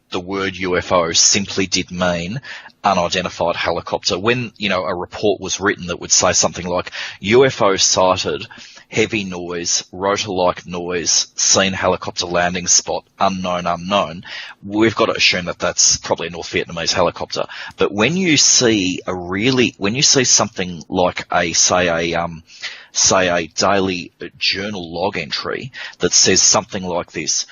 the word UFO simply did mean unidentified helicopter. When, a report was written that would say something like, UFO sighted, heavy noise, rotor-like noise, seen helicopter landing spot, unknown, we've got to assume that that's probably a North Vietnamese helicopter. But when you see something like a daily journal log entry that says something like this,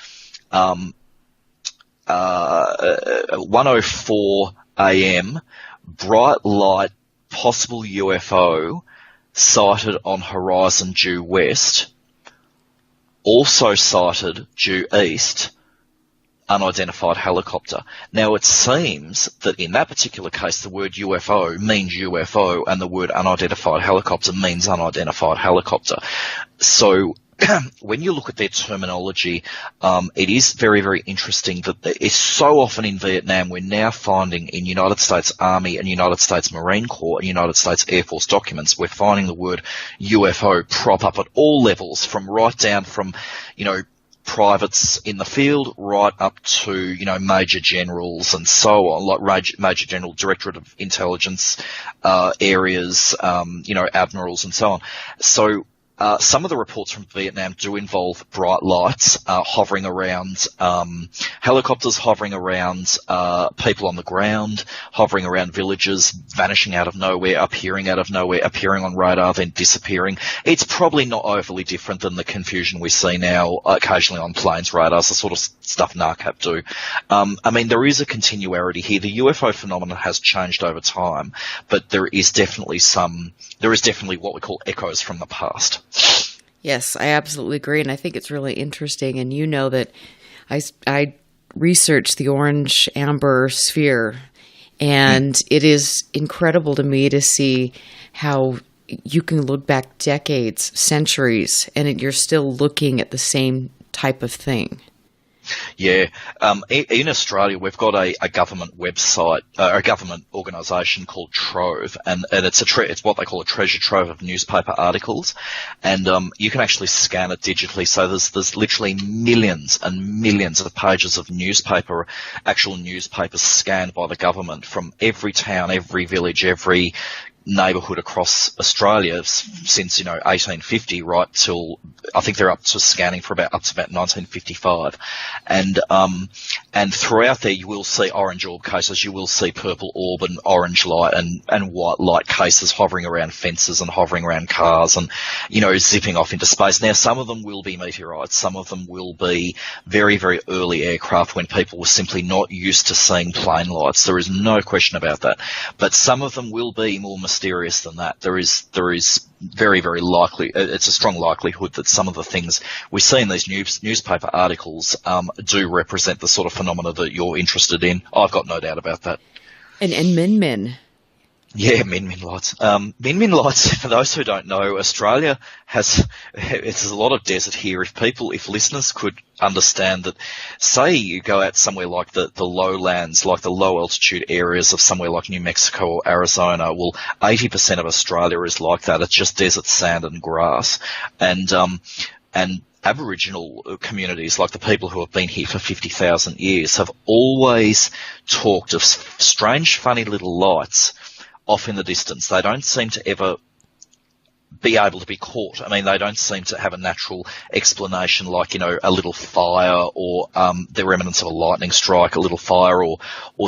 1:04 a.m., bright light, possible UFO sighted on horizon due west, also sighted due east, unidentified helicopter. Now, it seems that in that particular case, the word UFO means UFO and the word unidentified helicopter means unidentified helicopter. So when you look at their terminology, it is very, very interesting that it's so often in Vietnam, we're now finding in United States Army and United States Marine Corps and United States Air Force documents, we're finding the word UFO prop up at all levels, from right down from, privates in the field right up to, major generals and so on, like Major General Directorate of Intelligence areas, admirals and so on. So some of the reports from Vietnam do involve bright lights hovering around, helicopters hovering around people on the ground, hovering around villages, vanishing out of nowhere, appearing out of nowhere, appearing on radar, then disappearing. It's probably not overly different than the confusion we see now occasionally on planes' radars, the sort of stuff NARCAP do. There is a continuity here. The UFO phenomenon has changed over time, but there is definitely what we call echoes from the past. Yes, I absolutely agree, and I think it's really interesting. And you know that I researched the orange amber sphere, and it is incredible to me to see how you can look back decades, centuries, and you're still looking at the same type of thing. Yeah. In Australia, we've got a government website, a government organisation called Trove, and it's what they call a treasure trove of newspaper articles, and you can actually scan it digitally. So there's literally millions and millions of pages of actual newspapers scanned by the government from every town, every village, every neighbourhood across Australia since 1850 right till I think they're up to scanning for up to about 1955, and throughout there you will see orange orb cases, you will see purple orb and orange light and white light cases hovering around fences and hovering around cars and zipping off into space. Now some of them will be meteorites, some of them will be very, very early aircraft when people were simply not used to seeing plane lights. There is no question about that, but some of them will be more mysterious than that. There is very, very likely, it's a strong likelihood that some of the things we see in these newspaper articles do represent the sort of phenomena that you're interested in. I've got no doubt about that. And Min. Yeah, Min lights. Min lights, for those who don't know, Australia there's a lot of desert here. If listeners could understand that, say you go out somewhere like the lowlands, like the low altitude areas of somewhere like New Mexico or Arizona, well, 80% of Australia is like that. It's just desert sand and grass. And Aboriginal communities, like the people who have been here for 50,000 years, have always talked of strange, funny little lights off in the distance. They don't seem to ever be able to be caught. I mean, they don't seem to have a natural explanation like, a little fire or the remnants of a lightning strike, a little fire or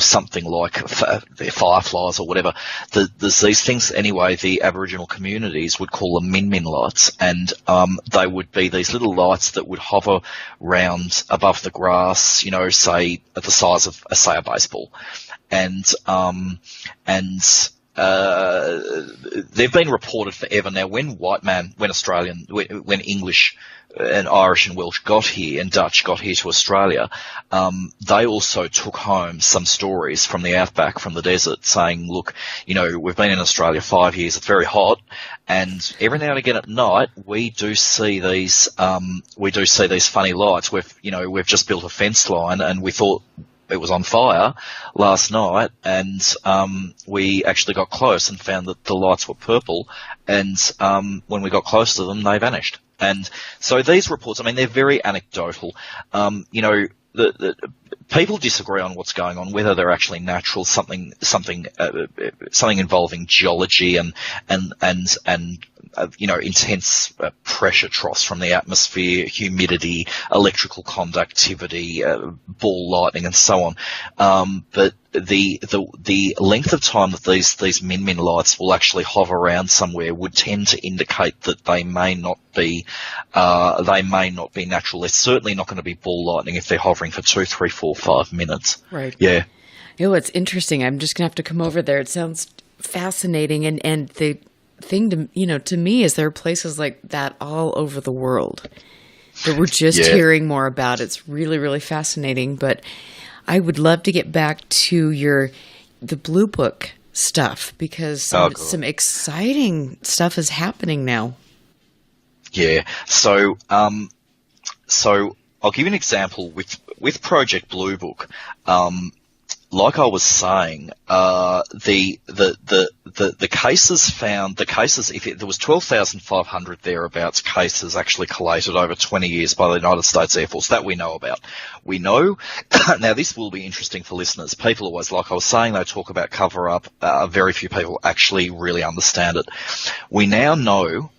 something like fireflies or whatever. There's these things anyway, the Aboriginal communities would call them min lights, and they would be these little lights that would hover round above the grass, say at the size of, say, a baseball. And they've been reported forever. Now, when English and Irish and Welsh got here and Dutch got here to Australia, they also took home some stories from the outback, from the desert, saying, look, we've been in Australia 5 years, it's very hot, and every now and again at night we do see these funny lights. We've just built a fence line and we thought it was on fire last night, and we actually got close and found that the lights were purple, and when we got close to them, they vanished. And so these reports, I mean, they're very anecdotal. The people disagree on what's going on, whether they're actually natural, something involving geology and intense pressure troughs from the atmosphere, humidity, electrical conductivity, ball lightning, and so on. But the length of time that these min lights will actually hover around somewhere would tend to indicate that they may not be natural. They're certainly not going to be ball lightning if they're hovering for 2, 3, 4, 5 minutes. Right. Yeah. It's interesting. I'm just gonna have to come over there. It sounds fascinating, and the thing to me is there are places like that all over the world that we're just hearing more about. It's really, really fascinating. But I would love to get back to the Blue Book stuff, because some exciting stuff is happening now. Yeah. So I'll give you an example with Project Blue Book. Like I was saying, the cases found, there was 12,500 thereabouts cases actually collated over 20 years by the United States Air Force that we know about. We know, now this will be interesting for listeners. People always, like I was saying, they talk about cover up. Very few people actually really understand it. We now know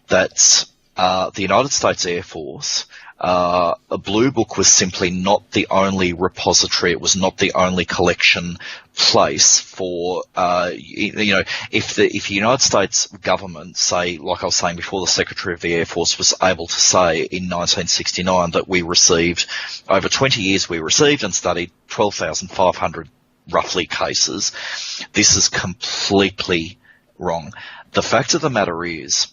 that the United States Air Force, a Blue Book was simply not the only repository. It was not the only collection place for, if the United States government, say, like I was saying before, the Secretary of the Air Force was able to say in 1969 that we received, over 20 years we received and studied 12,500 roughly cases. This is completely wrong. The fact of the matter is,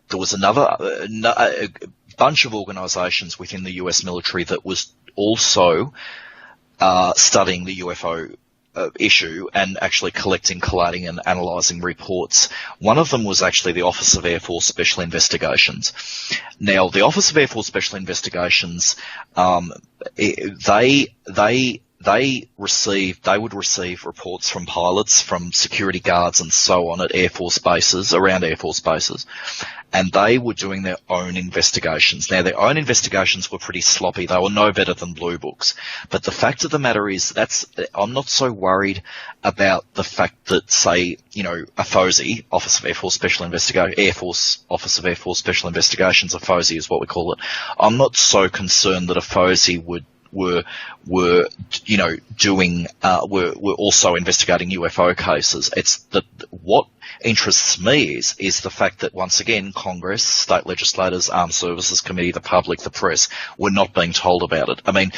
there was a bunch of organisations within the US military that was also studying the UFO issue and actually collecting, collating and analysing reports. One of them was actually the Office of Air Force Special Investigations. Now, the Office of Air Force Special Investigations, they would receive reports from pilots, from security guards and so on at Air Force bases, around Air Force bases, and they were doing their own investigations. Now, their own investigations were pretty sloppy. They were no better than Blue Books. But the fact of the matter is I'm not so worried about the fact that, say, a FOSI, Office of Air Force Special Investigation, Air Force Office of Air Force Special Investigations, a FOSI is what we call it. I'm not so concerned that a FOSI were also investigating UFO cases. It's that what interests me is the fact that, once again, Congress, state legislators, Armed Services Committee, the public, the press, were not being told about it. I mean,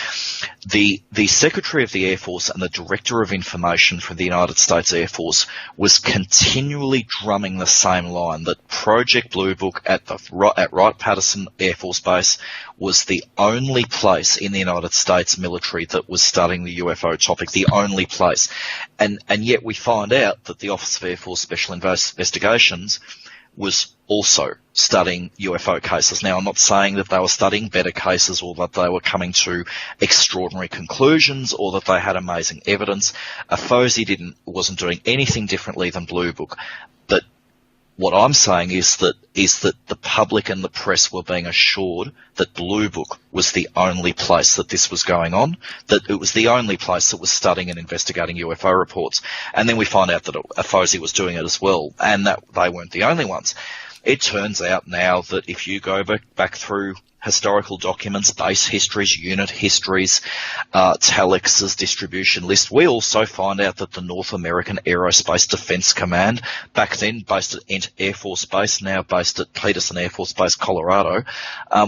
the Secretary of the Air Force and the Director of Information for the United States Air Force was continually drumming the same line, that Project Blue Book at Wright-Patterson Air Force Base was the only place in the United States military that was studying the UFO topic, the only place. And yet we find out that the Office of Air Force Special Investigations was also studying UFO cases. Now, I'm not saying that they were studying better cases or that they were coming to extraordinary conclusions or that they had amazing evidence. A FOSI wasn't doing anything differently than Blue Book. But what I'm saying is that the public and the press were being assured that Blue Book was the only place that this was going on, that it was the only place that was studying and investigating UFO reports. And then we find out that a FOSI was doing it as well, and that they weren't the only ones. It turns out now that if you go back through historical documents, base histories, unit histories, telex's distribution list, we also find out that the North American Aerospace Defense Command, back then based at Ent Air Force Base, now based at Peterson Air Force Base, Colorado,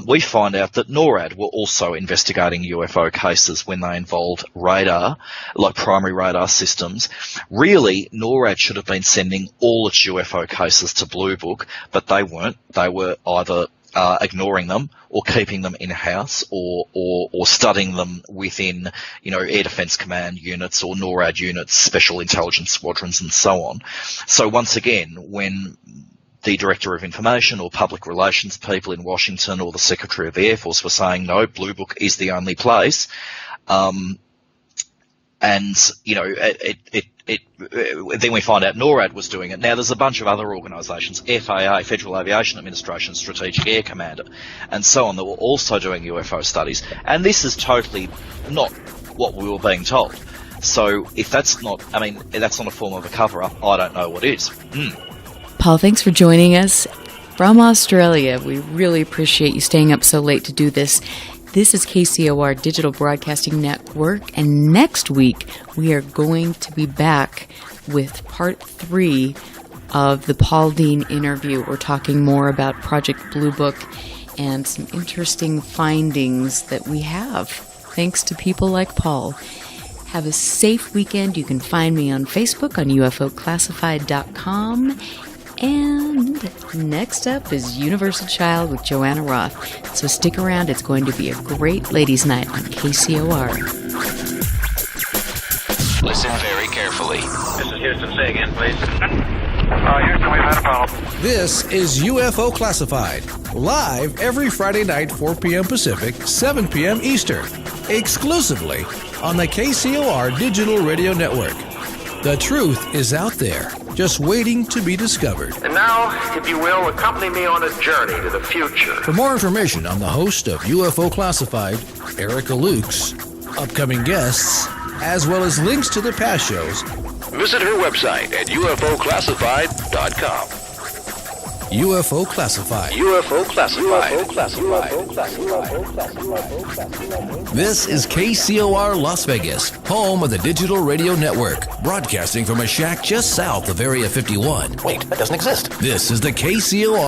we find out that NORAD were also investigating UFO cases when they involved radar, like primary radar systems. Really, NORAD should have been sending all its UFO cases to Blue Book, but they weren't. They were either ignoring them or keeping them in-house or studying them within, Air Defense Command units or NORAD units, special intelligence squadrons and so on. So once again, when the Director of Information or Public Relations people in Washington or the Secretary of the Air Force were saying, no, Blue Book is the only place, then we find out NORAD was doing it. Now, there's a bunch of other organisations, FAA, Federal Aviation Administration, Strategic Air Command, and so on, that were also doing UFO studies. And this is totally not what we were being told. So if that's not a form of a cover-up, I don't know what is. Paul, thanks for joining us from Australia. We really appreciate you staying up so late to do this. This is KCOR Digital Broadcasting Network, and next week we are going to be back with part 3 of the Paul Dean interview. We're talking more about Project Blue Book and some interesting findings that we have, thanks to people like Paul. Have a safe weekend. You can find me on Facebook on UFOclassified.com. And next up is Universal Child with Joanna Roth. So stick around. It's going to be a great ladies' night on KCOR. Listen very carefully. This is Houston. Say again, please. Houston, we've had a problem. This is UFO Classified, live every Friday night, 4 p.m. Pacific, 7 p.m. Eastern, exclusively on the KCOR Digital Radio Network. The truth is out there, just waiting to be discovered. And now, if you will, accompany me on a journey to the future. For more information on the host of UFO Classified, Erica Lukes, upcoming guests, as well as links to the past shows, visit her website at UFOclassified.com. UFO Classified. UFO Classified. This is KCOR Las Vegas, home of the Digital Radio Network, broadcasting from a shack just south of Area 51. Wait, that doesn't exist. This is the KCOR